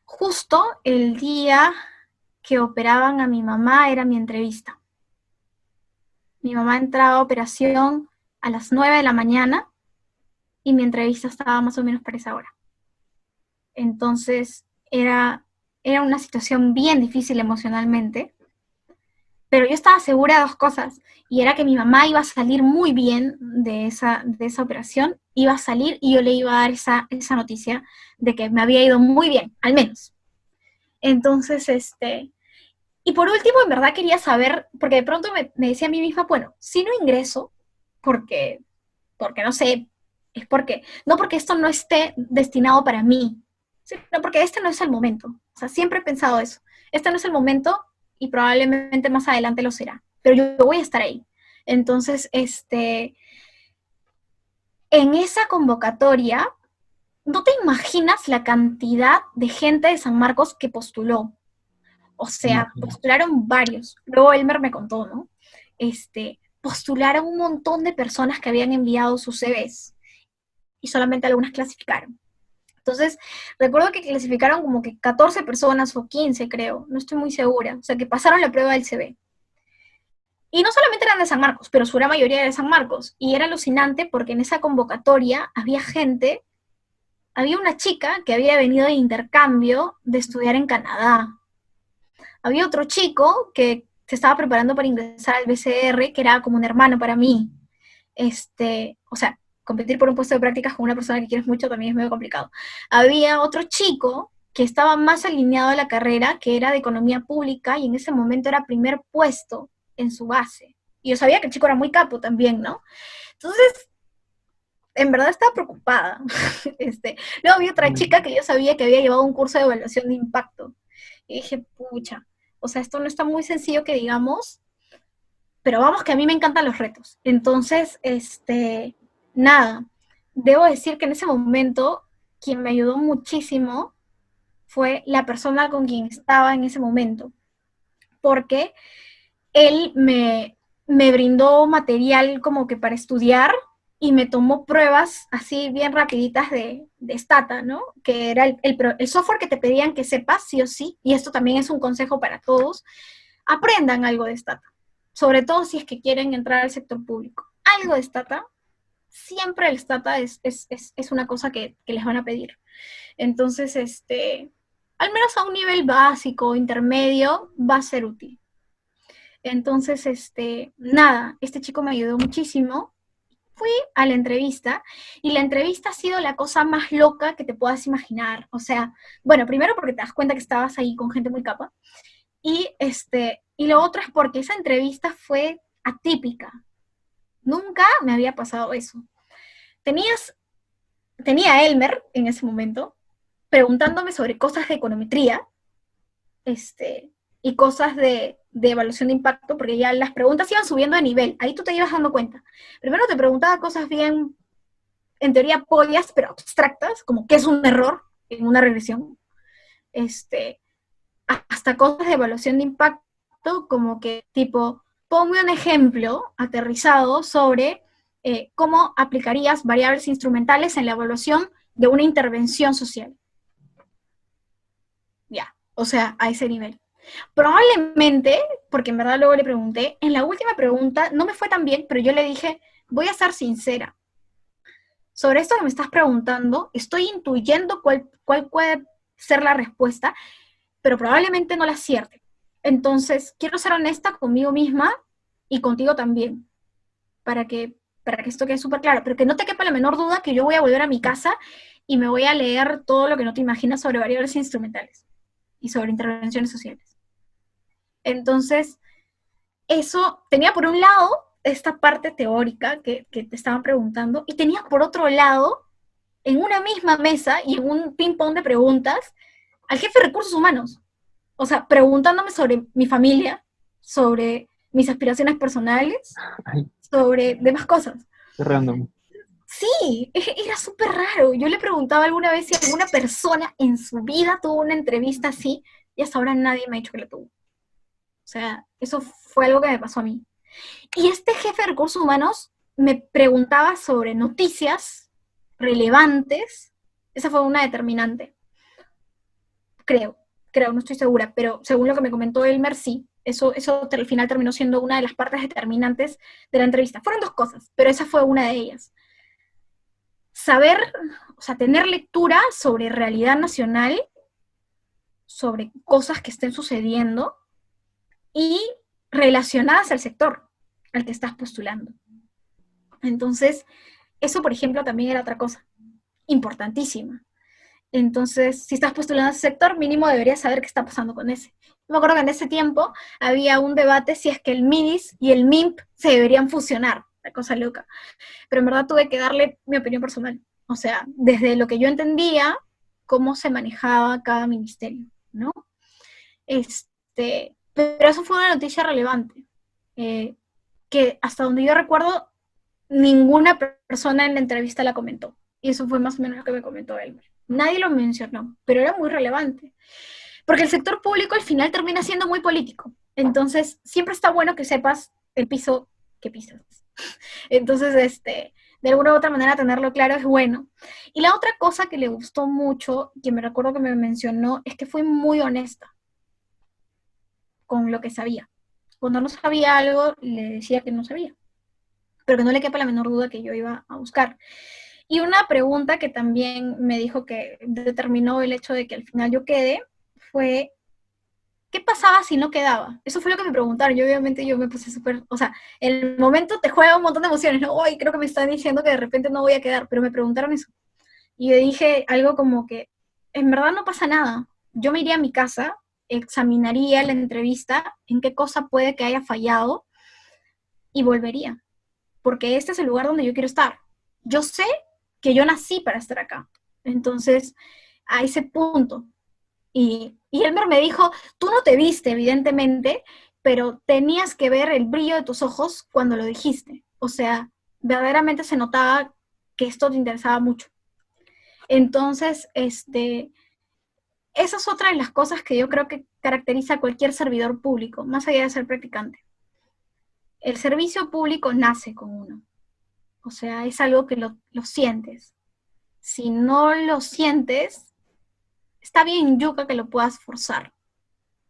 justo el día que operaban a mi mamá era mi entrevista. Mi mamá entraba a operación a las 9 de la mañana y mi entrevista estaba más o menos para esa hora. Entonces, era una situación bien difícil emocionalmente, pero yo estaba segura de dos cosas, y era que mi mamá iba a salir muy bien de esa operación, iba a salir y yo le iba a dar esa noticia de que me había ido muy bien, al menos. Entonces, y por último, en verdad quería saber, porque de pronto me decía a mí misma, bueno, si no ingreso, porque, porque no sé, es porque, no porque esto no esté destinado para mí, sino porque este no es el momento. O sea, siempre he pensado eso. Este no es el momento y probablemente más adelante lo será, pero yo voy a estar ahí. Entonces, en esa convocatoria, no te imaginas la cantidad de gente de San Marcos que postuló. O sea, Imagino. postularon varios. Luego Elmer me contó, ¿no? Postularon un montón de personas que habían enviado sus CVs y solamente algunas clasificaron. Entonces, recuerdo que clasificaron como que 14 personas o 15, creo, no estoy muy segura. O sea, que pasaron la prueba del CV. Y no solamente eran de San Marcos, pero su gran mayoría era de San Marcos. Y era alucinante porque en esa convocatoria había gente, había una chica que había venido de intercambio de estudiar en Canadá. Había otro chico que se estaba preparando para ingresar al BCR, que era como un hermano para mí. O sea, competir por un puesto de prácticas con una persona que quieres mucho también es medio complicado. Había otro chico que estaba más alineado a la carrera, que era de economía pública, y en ese momento era primer puesto en su base. Y yo sabía que el chico era muy capo también, ¿no? Entonces, en verdad estaba preocupada. Luego había otra chica que yo sabía que había llevado un curso de evaluación de impacto. Y dije, pucha, o sea, esto no está muy sencillo que digamos, pero vamos que a mí me encantan los retos. Entonces, nada, debo decir que en ese momento quien me ayudó muchísimo fue la persona con quien estaba en ese momento, porque él me brindó material como que para estudiar y me tomó pruebas así bien rapiditas de Stata, ¿no? Que era el software que te pedían que sepas sí o sí, y esto también es un consejo para todos, aprendan algo de Stata, sobre todo si es que quieren entrar al sector público. Algo de Stata, siempre el Stata es una cosa que les van a pedir. Entonces, al menos a un nivel básico, intermedio, va a ser útil. Entonces, nada, este chico me ayudó muchísimo. Fui a la entrevista y la entrevista ha sido la cosa más loca que te puedas imaginar. O sea, bueno, primero porque te das cuenta que estabas ahí con gente muy capa y lo otro es porque esa entrevista fue atípica. Nunca me había pasado eso. Tenías, tenía a Elmer en ese momento preguntándome sobre cosas de econometría, y cosas de evaluación de impacto, porque ya las preguntas iban subiendo de nivel, ahí tú te ibas dando cuenta. Primero te preguntaba cosas bien, en teoría polias, pero abstractas, como qué es un error en una regresión, hasta cosas de evaluación de impacto, como que tipo, ponme un ejemplo aterrizado sobre cómo aplicarías variables instrumentales en la evaluación de una intervención social. Ya, o sea, a ese nivel. Probablemente, porque en verdad luego le pregunté, en la última pregunta no me fue tan bien, pero yo le dije, voy a ser sincera. Sobre esto que me estás preguntando, estoy intuyendo cuál puede ser la respuesta, pero probablemente no la acierte. Entonces, quiero ser honesta conmigo misma y contigo también, para que esto quede súper claro, pero que no te quepa la menor duda que yo voy a volver a mi casa y me voy a leer todo lo que no te imaginas sobre variables instrumentales y sobre intervenciones sociales. Entonces, eso tenía por un lado esta parte teórica que te estaban preguntando, y tenía por otro lado, en una misma mesa y en un ping-pong de preguntas, al jefe de recursos humanos. O sea, preguntándome sobre mi familia, sobre mis aspiraciones personales, Ay, sobre demás cosas. qué random. Sí, era súper raro. Yo le preguntaba alguna vez si alguna persona en su vida tuvo una entrevista así, y hasta ahora nadie me ha dicho que la tuvo. O sea, eso fue algo que me pasó a mí. Y este jefe de recursos humanos me preguntaba sobre noticias relevantes. Esa fue una determinante. Creo, no estoy segura, pero según lo que me comentó Elmer, sí. Eso al final terminó siendo una de las partes determinantes de la entrevista. Fueron dos cosas, pero esa fue una de ellas. Saber, o sea, tener lectura sobre realidad nacional, sobre cosas que estén sucediendo y relacionadas al sector al que estás postulando. Entonces, eso, por ejemplo, también era otra cosa importantísima. Entonces, si estás postulando a ese sector, mínimo deberías saber qué está pasando con ese. Me acuerdo que en ese tiempo había un debate si es que el MINIS y el MIMP se deberían fusionar, la cosa loca. Pero en verdad tuve que darle mi opinión personal. O sea, desde lo que yo entendía, cómo se manejaba cada ministerio, ¿no? Pero eso fue una noticia relevante, que hasta donde yo recuerdo, ninguna persona en la entrevista la comentó. Y eso fue más o menos lo que me comentó Elmer. Nadie lo mencionó, pero era muy relevante. Porque el sector público al final termina siendo muy político. Entonces, siempre está bueno que sepas el piso que pisas. Entonces, de alguna u otra manera tenerlo claro es bueno. Y la otra cosa que le gustó mucho, que me recuerdo que me mencionó, es que fui muy honesta con lo que sabía. Cuando no sabía algo, le decía que no sabía, pero que no le quepa la menor duda que yo iba a buscar. Y una pregunta que también me dijo que determinó el hecho de que al final yo quede fue, ¿qué pasaba si no quedaba? Eso fue lo que me preguntaron. Yo obviamente yo me puse súper, o sea, en el momento te juega un montón de emociones, ¿no? Hoy creo que me están diciendo que de repente no voy a quedar, pero me preguntaron eso. Y yo dije algo como que, en verdad no pasa nada. Yo me iría a mi casa, examinaría la entrevista, en qué cosa puede que haya fallado, y volvería. Porque este es el lugar donde yo quiero estar. Yo sé que yo nací para estar acá. Entonces, a ese punto. Y Elmer me dijo, tú no te viste, evidentemente, pero tenías que ver el brillo de tus ojos cuando lo dijiste. O sea, verdaderamente se notaba que esto te interesaba mucho. Entonces, esa es otra de las cosas que yo creo que caracteriza a cualquier servidor público, más allá de ser practicante. El servicio público nace con uno. O sea, es algo que lo sientes. Si no lo sientes, está bien yuca que lo puedas forzar.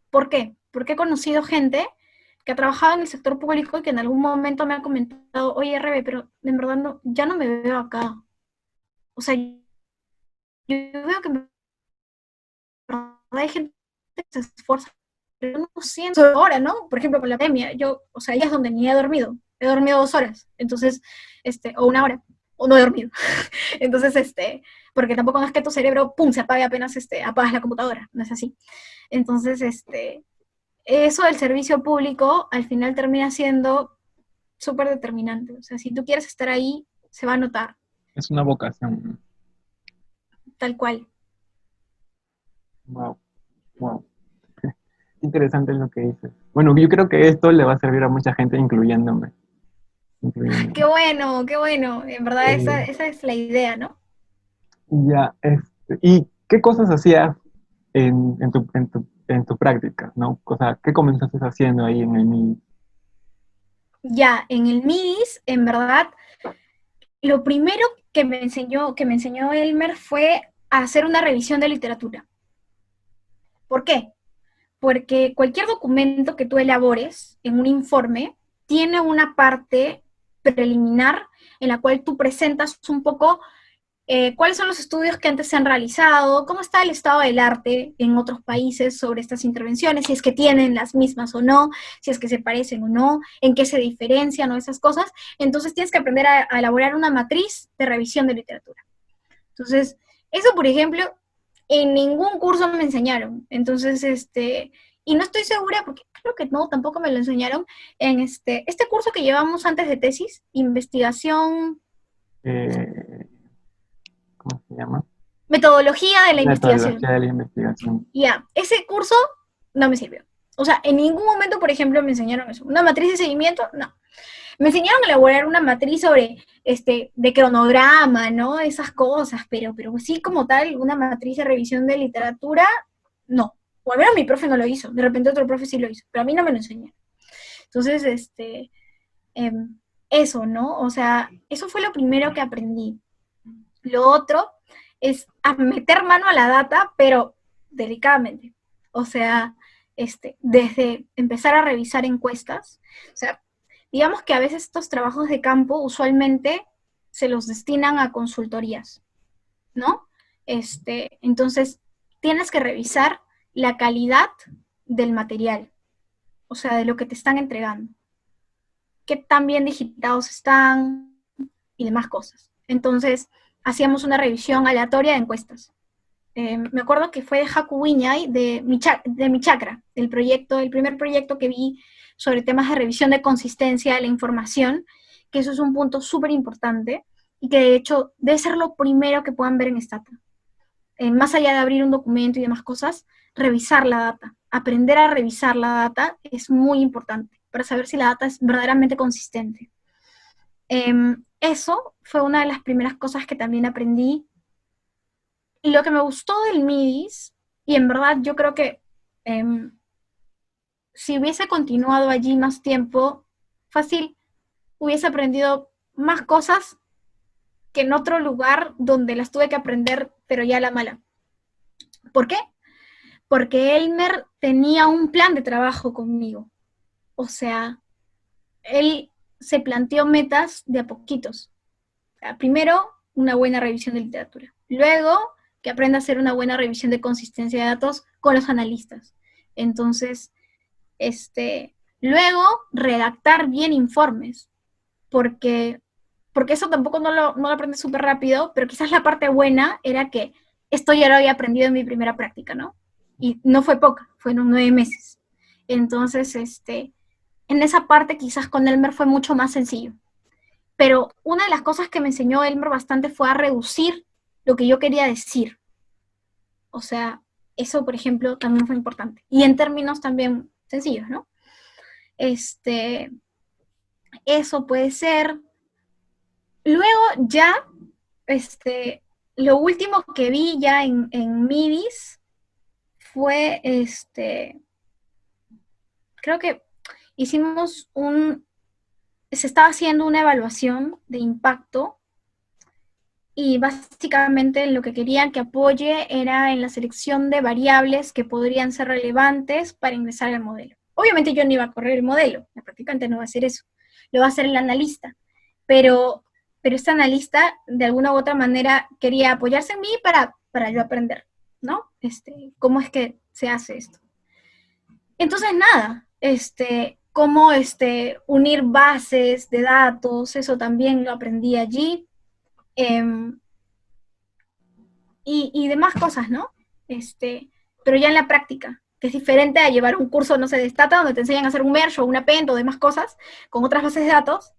¿Por qué? Porque he conocido gente que ha trabajado en el sector público y que en algún momento me ha comentado, oye, RB, pero en verdad no, ya no me veo acá. O sea, yo veo que en verdad hay gente que se esfuerza, pero no siento ahora, ¿no? Por ejemplo, con la pandemia, yo, o sea, ahí es donde ni he dormido 2 horas, entonces, o 1 hora, o no he dormido. Entonces, porque tampoco no es que tu cerebro, pum, se apague apenas, apagas la computadora, no es así. Entonces, eso del servicio público al final termina siendo súper determinante. O sea, si tú quieres estar ahí, se va a notar, Es una vocación. tal cual. Wow, wow. Interesante lo que dices. Bueno, yo creo que esto le va a servir a mucha gente, incluyéndome. Qué Incluyéndome. bueno, qué bueno. En verdad, Eh, esa es la idea, ¿no? ya, ¿y qué cosas hacías en tu práctica, ¿no? O sea, ¿qué comenzaste haciendo ahí en el MIDI? Ya, en el MIDIS, en verdad, lo primero que me enseñó Elmer fue a hacer una revisión de literatura. ¿Por qué? Porque cualquier documento que tú elabores en un informe tiene una parte preliminar en la cual tú presentas un poco cuáles son los estudios que antes se han realizado, cómo está el estado del arte en otros países sobre estas intervenciones, si es que tienen las mismas o no, si es que se parecen o no, en qué se diferencian o esas cosas. Entonces tienes que aprender a elaborar una matriz de revisión de literatura. Entonces, eso, por ejemplo, en ningún curso me enseñaron. Entonces, y no estoy segura, porque creo que no, tampoco me lo enseñaron, en este curso que llevamos antes de tesis, investigación, Eh, ¿Cómo se llama? metodología de la investigación. Metodología de la investigación. Ya, ese curso no me sirvió. O sea, en ningún momento, por ejemplo, me enseñaron eso. Una matriz de seguimiento, no. Me enseñaron a elaborar una matriz sobre, de cronograma, ¿no? Esas cosas, pero sí como tal, una matriz de revisión de literatura, no. O al menos mi profe no lo hizo. De repente otro profe sí lo hizo, pero a mí no me lo enseñaron. Entonces, eh, eso, ¿no? O sea, eso fue lo primero que aprendí. Lo otro es a meter mano a la data, pero delicadamente. O sea, desde empezar a revisar encuestas. O sea, digamos que a veces estos trabajos de campo usualmente se los destinan a consultorías, ¿no? Entonces, tienes que revisar la calidad del material, o sea, de lo que te están entregando. Qué tan bien digitados están y demás cosas. Entonces, hacíamos una revisión aleatoria de encuestas. Me acuerdo que fue de Haku Wiñay, de Mi Chakra, el primer proyecto que vi sobre temas de revisión de consistencia de la información, que eso es un punto súper importante y que de hecho debe ser lo primero que puedan ver en Stata. Más allá de abrir un documento y demás cosas, revisar la data. Aprender a revisar la data es muy importante para saber si la data es verdaderamente consistente. Eso fue una de las primeras cosas que también aprendí. Lo que me gustó del MIDIS, y en verdad yo creo que si hubiese continuado allí más tiempo, fácil, hubiese aprendido más cosas que en otro lugar donde las tuve que aprender, pero ya a la mala. ¿Por qué? Porque Elmer tenía un plan de trabajo conmigo. O sea, él se planteó metas de a poquitos. O sea, primero, una buena revisión de literatura. Luego, que aprenda a hacer una buena revisión de consistencia de datos con los analistas. Entonces, luego, redactar bien informes, porque, porque eso tampoco no lo aprendes súper rápido, pero quizás la parte buena era que esto ya lo había aprendido en mi primera práctica, ¿no? Y no fue poca, fueron 9 meses. Entonces, en esa parte quizás con Elmer fue mucho más sencillo. Pero una de las cosas que me enseñó Elmer bastante fue a reducir lo que yo quería decir. O sea, eso, por ejemplo, también fue importante. Y en términos también sencillos, ¿no? Eso puede ser. Luego ya, lo último que vi ya en MIDIS fue, creo que se estaba haciendo una evaluación de impacto y básicamente lo que querían que apoye era en la selección de variables que podrían ser relevantes para ingresar al modelo. Obviamente yo no iba a correr el modelo, la practicante no va a hacer eso, lo va a hacer el analista, pero, pero este analista de alguna u otra manera quería apoyarse en mí para yo aprender, ¿no? ¿Cómo es que se hace esto? Entonces, nada, cómo unir bases de datos, eso también lo aprendí allí. Eh, y demás cosas, ¿no? Pero ya en la práctica, que es diferente a llevar un curso, no sé, de Stata, donde te enseñan a hacer un merge o un append o demás cosas con otras bases de datos,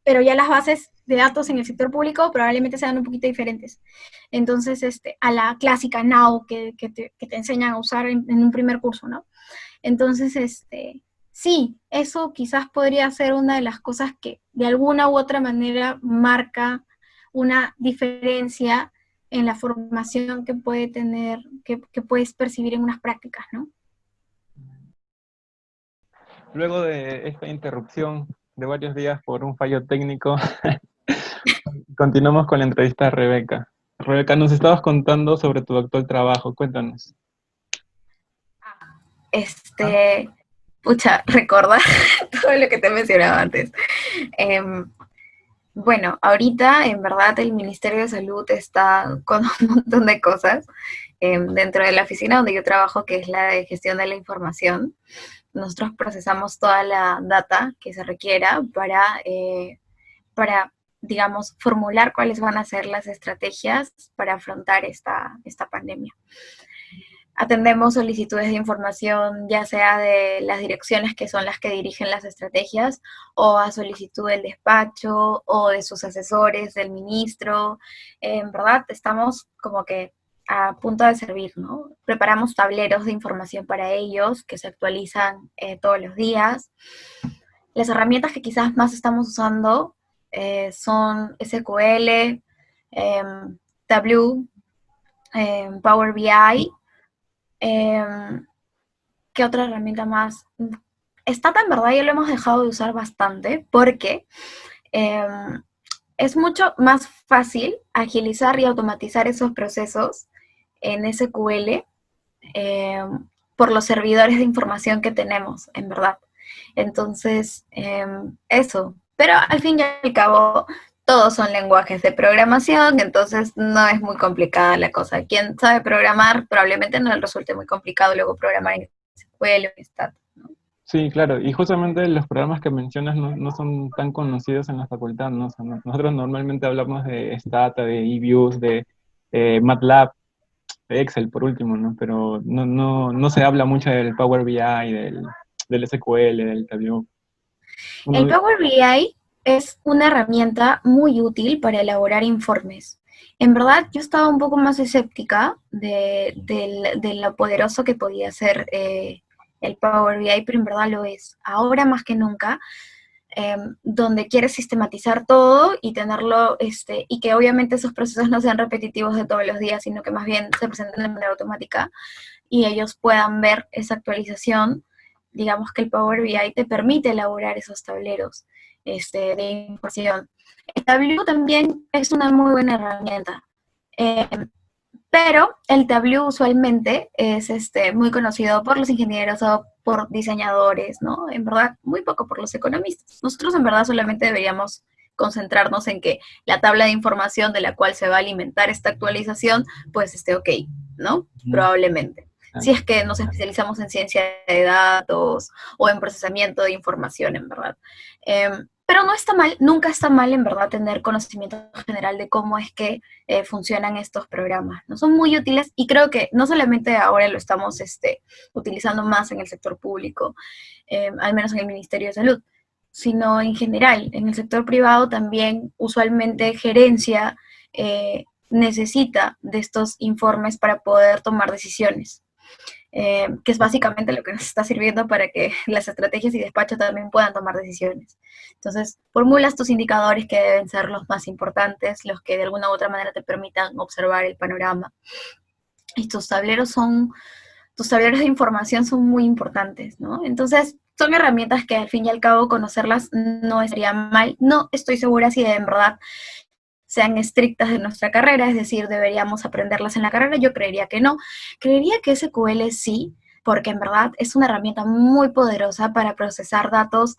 pero ya las bases de datos en el sector público probablemente sean un poquito diferentes. Entonces, a la clásica Now que te enseñan a usar en un primer curso, ¿no? Entonces, sí, eso quizás podría ser una de las cosas que de alguna u otra manera marca una diferencia en la formación que puede tener, que puedes percibir en unas prácticas, ¿no? Luego de esta interrupción de varios días por un fallo técnico, continuamos con la entrevista a Rebeca. Rebeca, nos estabas contando sobre tu actual trabajo, cuéntanos. Pucha, recordar todo lo que te mencionaba antes. Bueno, ahorita en verdad el Ministerio de Salud está con un montón de cosas dentro de la oficina donde yo trabajo, que es la de gestión de la información. Nosotros procesamos toda la data que se requiera para, digamos, formular cuáles van a ser las estrategias para afrontar esta pandemia. Atendemos solicitudes de información, ya sea de las direcciones que son las que dirigen las estrategias, o a solicitud del despacho, o de sus asesores, del ministro. En verdad, estamos como que a punto de servir, ¿no? Preparamos tableros de información para ellos que se actualizan todos los días. Las herramientas que quizás más estamos usando son SQL, Tableau, Power BI. Eh, ¿Qué otra herramienta más? Stata en verdad ya lo hemos dejado de usar bastante porque eh, es mucho más fácil agilizar y automatizar esos procesos en SQL eh, por los servidores de información que tenemos, en verdad. Entonces, eso. Pero al fin y al cabo, todos son lenguajes de programación, entonces no es muy complicada la cosa. Quien sabe programar probablemente no le resulte muy complicado luego programar en SQL o en Stat. Sí, claro, y justamente los programas que mencionas no son tan conocidos en la facultad, ¿no? O sea, nosotros normalmente hablamos de Stata, de eViews, de MATLAB, de Excel por último, ¿no? Pero no se habla mucho del Power BI, del SQL, del Tableau. El Uno, Power BI es una herramienta muy útil para elaborar informes. En verdad, yo estaba un poco más escéptica de lo poderoso que podía ser el Power BI, pero en verdad lo es. Ahora más que nunca, donde quieres sistematizar todo y tenerlo, y que obviamente esos procesos no sean repetitivos de todos los días, sino que más bien se presenten de manera automática y ellos puedan ver esa actualización. Digamos que el Power BI te permite elaborar esos tableros de información. El Tableau también es una muy buena herramienta. Eh, pero el Tableau usualmente es muy conocido por los ingenieros o por diseñadores, ¿no? En verdad, muy poco por los economistas. Nosotros en verdad solamente deberíamos concentrarnos en que la tabla de información de la cual se va a alimentar esta actualización, pues esté ok, ¿no? Probablemente. Si es que nos especializamos en ciencia de datos o en procesamiento de información, en verdad. Pero no está mal, nunca está mal en verdad tener conocimiento general de cómo es que funcionan estos programas, ¿no? Son muy útiles y creo que no solamente ahora lo estamos utilizando más en el sector público, al menos en el Ministerio de Salud, sino en general, en el sector privado también usualmente gerencia necesita de estos informes para poder tomar decisiones. Que es básicamente lo que nos está sirviendo para que las estrategias y despachos también puedan tomar decisiones. Entonces, formulas tus indicadores que deben ser los más importantes, los que de alguna u otra manera te permitan observar el panorama. Y tus tableros de información son muy importantes, ¿no? Entonces, son herramientas que al fin y al cabo conocerlas no estaría mal. No estoy segura si de en verdad sean estrictas de nuestra carrera, es decir, deberíamos aprenderlas en la carrera, yo creería que no. Creería que SQL sí, porque en verdad es una herramienta muy poderosa para procesar datos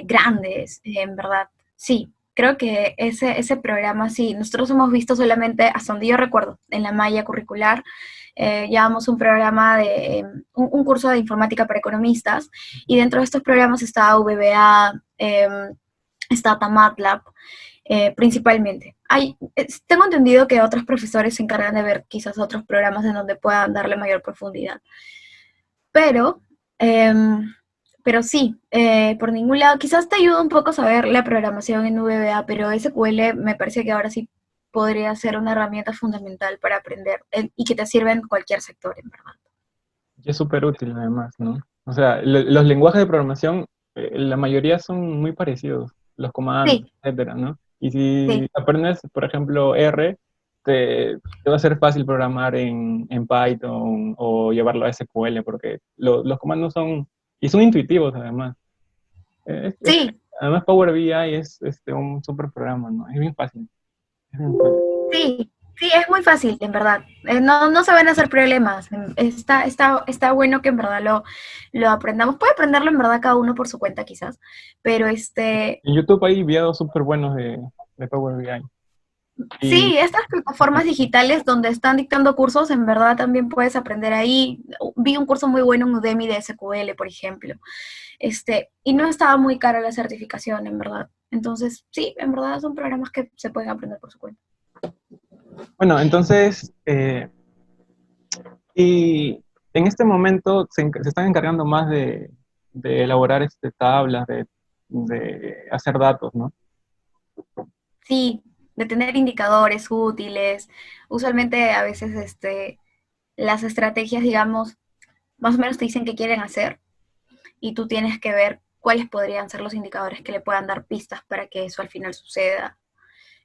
grandes, en verdad. Sí, creo que ese programa sí, nosotros hemos visto solamente, hasta donde yo recuerdo, en la malla curricular, llevamos un programa un curso de informática para economistas, y dentro de estos programas está VBA, está MATLAB, principalmente. Tengo entendido que otros profesores se encargan de ver quizás otros programas en donde puedan darle mayor profundidad. Pero, eh, pero sí, por ningún lado, quizás te ayuda un poco a saber la programación en VBA, pero SQL me parece que ahora sí podría ser una herramienta fundamental para aprender y que te sirva en cualquier sector, en verdad. y es súper útil además, ¿no? O sea, los lenguajes de programación, la mayoría son muy parecidos, los comandos, Sí, etcétera, ¿no? Y si sí, aprendes, por ejemplo, R, te va a ser fácil programar en Python o llevarlo a SQL, porque los comandos son intuitivos además. sí, Además, Power BI es un súper programa, ¿no? Es bien fácil. Es bien fácil. sí. Sí, es muy fácil, en verdad. No se van a hacer problemas. Está bueno que en verdad lo aprendamos. Puede aprenderlo en verdad cada uno por su cuenta quizás, pero En YouTube hay videos súper buenos de Power BI. Y sí, estas plataformas digitales donde están dictando cursos, en verdad también puedes aprender ahí. Vi un curso muy bueno en Udemy de SQL, por ejemplo. Y no estaba muy cara la certificación, en verdad. Entonces, sí, en verdad son programas que se pueden aprender por su cuenta. bueno, entonces, y en este momento se están encargando más de elaborar tablas, de hacer datos, ¿no? Sí, de tener indicadores útiles. Usualmente a veces las estrategias, digamos, más o menos te dicen qué quieren hacer y tú tienes que ver cuáles podrían ser los indicadores que le puedan dar pistas para que eso al final suceda.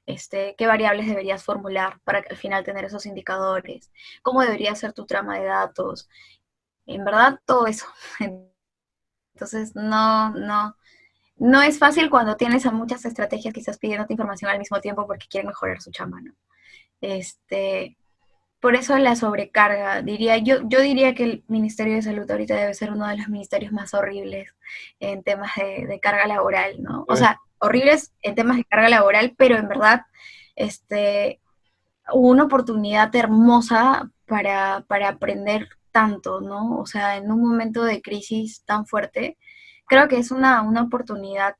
Qué variables deberías formular para que al final tener esos indicadores, cómo debería ser tu trama de datos, en verdad todo eso. Entonces, no es fácil cuando tienes a muchas estrategias quizás pidiéndote información al mismo tiempo porque quieren mejorar su chamba, ¿no? Este, por eso la sobrecarga, yo diría que el Ministerio de Salud ahorita debe ser uno de los ministerios más horribles en temas de carga laboral, ¿no? O Debe sea, horribles en temas de carga laboral, pero en verdad, este, hubo una oportunidad hermosa para aprender tanto, ¿no? O sea, en un momento de crisis tan fuerte, creo que es una oportunidad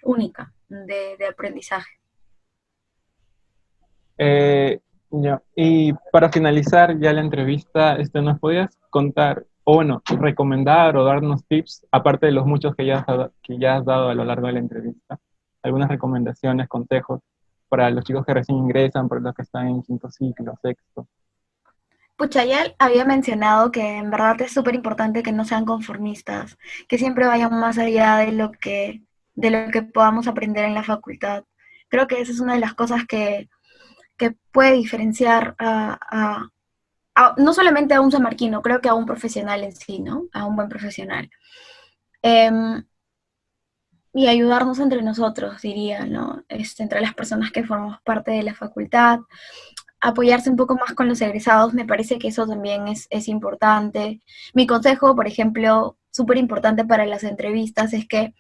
única de aprendizaje. Eh, ya. Y para finalizar ya la entrevista, ¿nos podías contar, o bueno, recomendar o darnos tips, aparte de los muchos que ya has dado a lo largo de la entrevista? Algunas recomendaciones, consejos para los chicos que recién ingresan, para los que están en quinto ciclo, sexto. Pucha, ya había mencionado que en verdad es súper importante que no sean conformistas, que siempre vayan más allá de lo que podamos aprender en la facultad. Creo que esa es una de las cosas que puede diferenciar no solamente a un samarquino, creo que a un profesional en sí, ¿no? A un buen profesional. Eh, y ayudarnos entre nosotros, diría, ¿no? Entre las personas que formamos parte de la facultad, apoyarse un poco más con los egresados, me parece que eso también es importante. Mi consejo, por ejemplo, súper importante para las entrevistas es que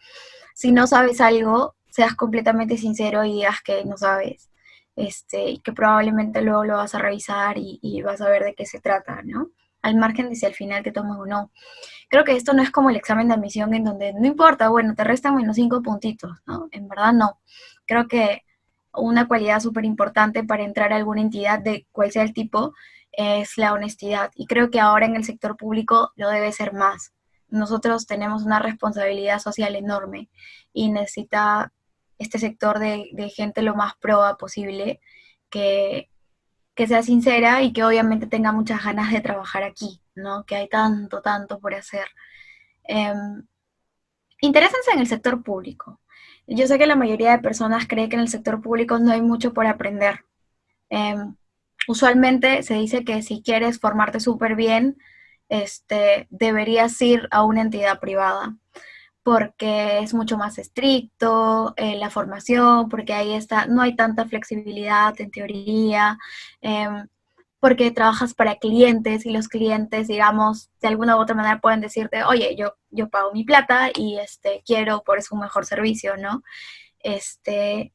si no sabes algo, seas completamente sincero y digas que no sabes. Y que probablemente luego lo vas a revisar y vas a ver de qué se trata, ¿no? Al margen de si al final te toman o no. Creo que esto no es como el examen de admisión en donde no importa, bueno, te restan menos 5 puntitos, ¿no? En verdad no. Creo que una cualidad súper importante para entrar a alguna entidad de cual sea el tipo es la honestidad. Y creo que ahora en el sector público lo debe ser más. Nosotros tenemos una responsabilidad social enorme y necesita este sector de gente lo más proba posible que, que sea sincera y que obviamente tenga muchas ganas de trabajar aquí, ¿no? Que hay tanto, tanto por hacer. Eh, Interésense en el sector público. Yo sé que la mayoría de personas cree que en el sector público no hay mucho por aprender. Eh, Usualmente se dice que si quieres formarte súper bien, deberías ir a una entidad privada porque es mucho más estricto la formación, porque ahí está, no hay tanta flexibilidad en teoría, eh, porque trabajas para clientes y los clientes, digamos, de alguna u otra manera pueden decirte, oye, yo pago mi plata y quiero por eso un mejor servicio, ¿no? Este,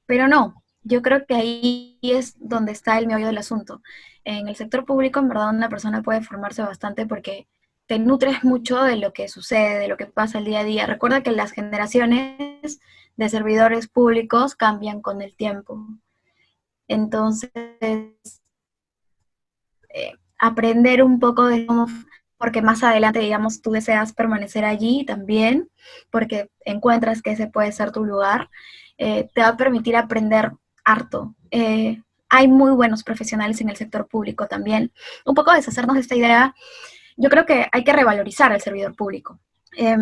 pero no, yo creo que ahí es donde está el meollo del asunto. En el sector público, en verdad, una persona puede formarse bastante porque te nutres mucho de lo que sucede, de lo que pasa el día a día. Recuerda que las generaciones de servidores públicos cambian con el tiempo. Entonces, aprender un poco de cómo, porque más adelante, digamos, tú deseas permanecer allí también, porque encuentras que ese puede ser tu lugar, te va a permitir aprender harto. Hay muy buenos profesionales en el sector público también. Un poco deshacernos de esta idea, yo creo que hay que revalorizar al servidor público. Eh,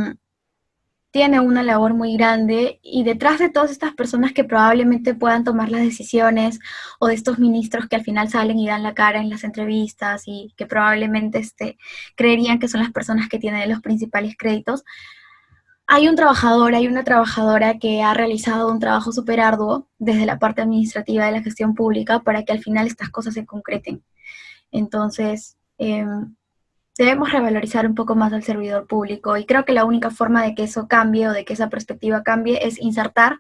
Tiene una labor muy grande y detrás de todas estas personas que probablemente puedan tomar las decisiones o de estos ministros que al final salen y dan la cara en las entrevistas y que probablemente creerían que son las personas que tienen los principales créditos, Hay un trabajador, hay una trabajadora que ha realizado un trabajo súper arduo desde la parte administrativa de la gestión pública para que al final estas cosas se concreten. Entonces, debemos revalorizar un poco más al servidor público y creo que la única forma de que eso cambie o de que esa perspectiva cambie es insertar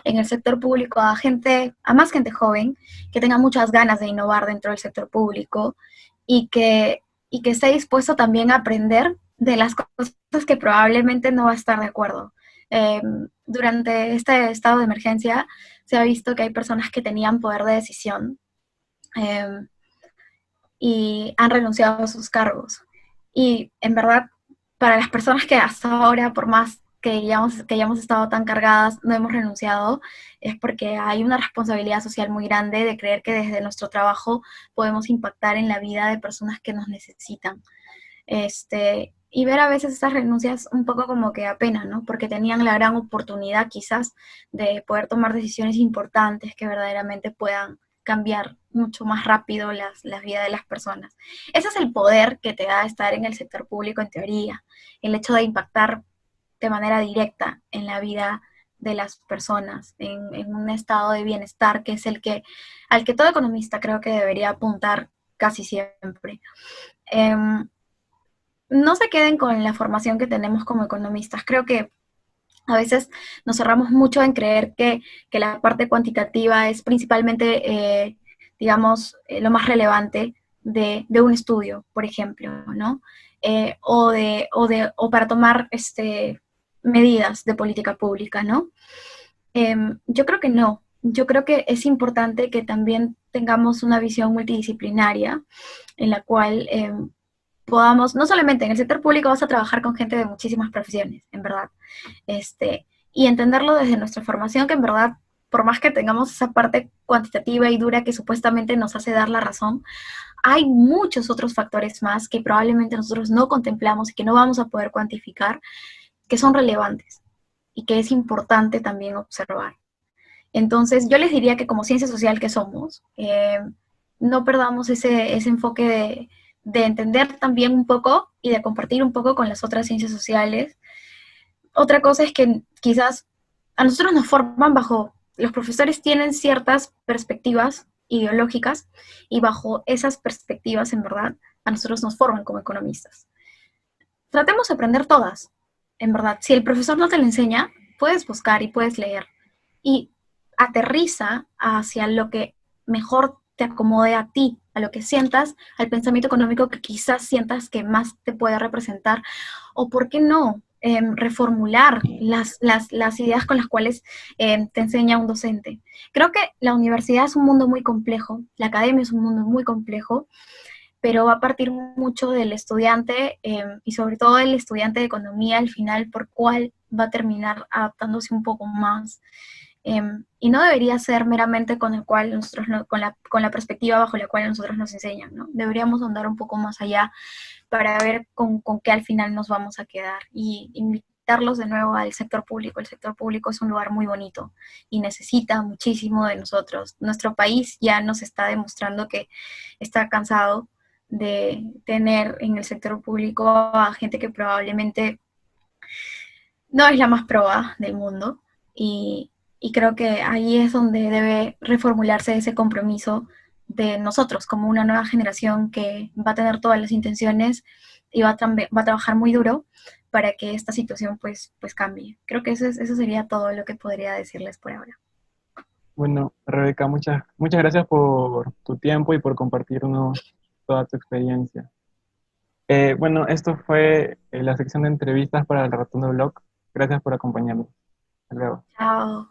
en el sector público a gente, a más gente joven que tenga muchas ganas de innovar dentro del sector público y que esté dispuesto también a aprender de las cosas que probablemente no va a estar de acuerdo. Eh, Durante este estado de emergencia se ha visto que hay personas que tenían poder de decisión eh, y han renunciado a sus cargos. Y en verdad, para las personas que hasta ahora, por más que hayamos estado tan cargadas, no hemos renunciado, es porque hay una responsabilidad social muy grande de creer que desde nuestro trabajo podemos impactar en la vida de personas que nos necesitan. Y ver a veces estas renuncias un poco como que apena, ¿no? Porque tenían la gran oportunidad quizás de poder tomar decisiones importantes que verdaderamente puedan cambiar mucho más rápido las vidas de las personas. Ese es el poder que te da estar en el sector público en teoría, el hecho de impactar de manera directa en la vida de las personas, en un estado de bienestar que es al que todo economista creo que debería apuntar casi siempre. No se queden con la formación que tenemos como economistas. Creo que a veces nos cerramos mucho en creer que la parte cuantitativa es principalmente, lo más relevante de un estudio, por ejemplo, ¿no? O para tomar medidas de política pública, ¿no? Yo creo que no. Yo creo que es importante que también tengamos una visión multidisciplinaria en la cual podamos, no solamente en el sector público vas a trabajar con gente de muchísimas profesiones, en verdad, y entenderlo desde nuestra formación, que en verdad, por más que tengamos esa parte cuantitativa y dura que supuestamente nos hace dar la razón, hay muchos otros factores más que probablemente nosotros no contemplamos y que no vamos a poder cuantificar, que son relevantes y que es importante también observar. Entonces, yo les diría que como ciencia social que somos, no perdamos ese enfoque de entender también un poco y de compartir un poco con las otras ciencias sociales. Otra cosa es que quizás a nosotros nos forman los profesores tienen ciertas perspectivas ideológicas y bajo esas perspectivas, en verdad, a nosotros nos forman como economistas. Tratemos de aprender todas, en verdad. Si el profesor no te lo enseña, puedes buscar y puedes leer. Y aterriza hacia lo que mejor te acomode a ti, a lo que sientas, al pensamiento económico que quizás sientas que más te puede representar, o por qué no, reformular las ideas con las cuales te enseña un docente. Creo que la universidad es un mundo muy complejo, la academia es un mundo muy complejo, pero va a partir mucho del estudiante y sobre todo del estudiante de economía al final por cuál va a terminar adaptándose un poco más. Y no debería ser meramente con el cual nosotros con la perspectiva bajo la cual nosotros nos enseñan, ¿no? Deberíamos andar un poco más allá para ver con qué al final nos vamos a quedar y invitarlos de nuevo al sector público. El sector público es un lugar muy bonito y necesita muchísimo de nosotros. Nuestro país ya nos está demostrando que está cansado de tener en el sector público a gente que probablemente no es la más proba del mundo y creo que ahí es donde debe reformularse ese compromiso de nosotros como una nueva generación que va a tener todas las intenciones y va a trabajar muy duro para que esta situación pues cambie. Creo que eso sería todo lo que podría decirles por ahora. Bueno, Rebeca, muchas gracias por tu tiempo y por compartirnos toda tu experiencia. Bueno, esto fue la sección de entrevistas para el Ratondo Blog. Gracias por acompañarnos. Hasta luego. Chao.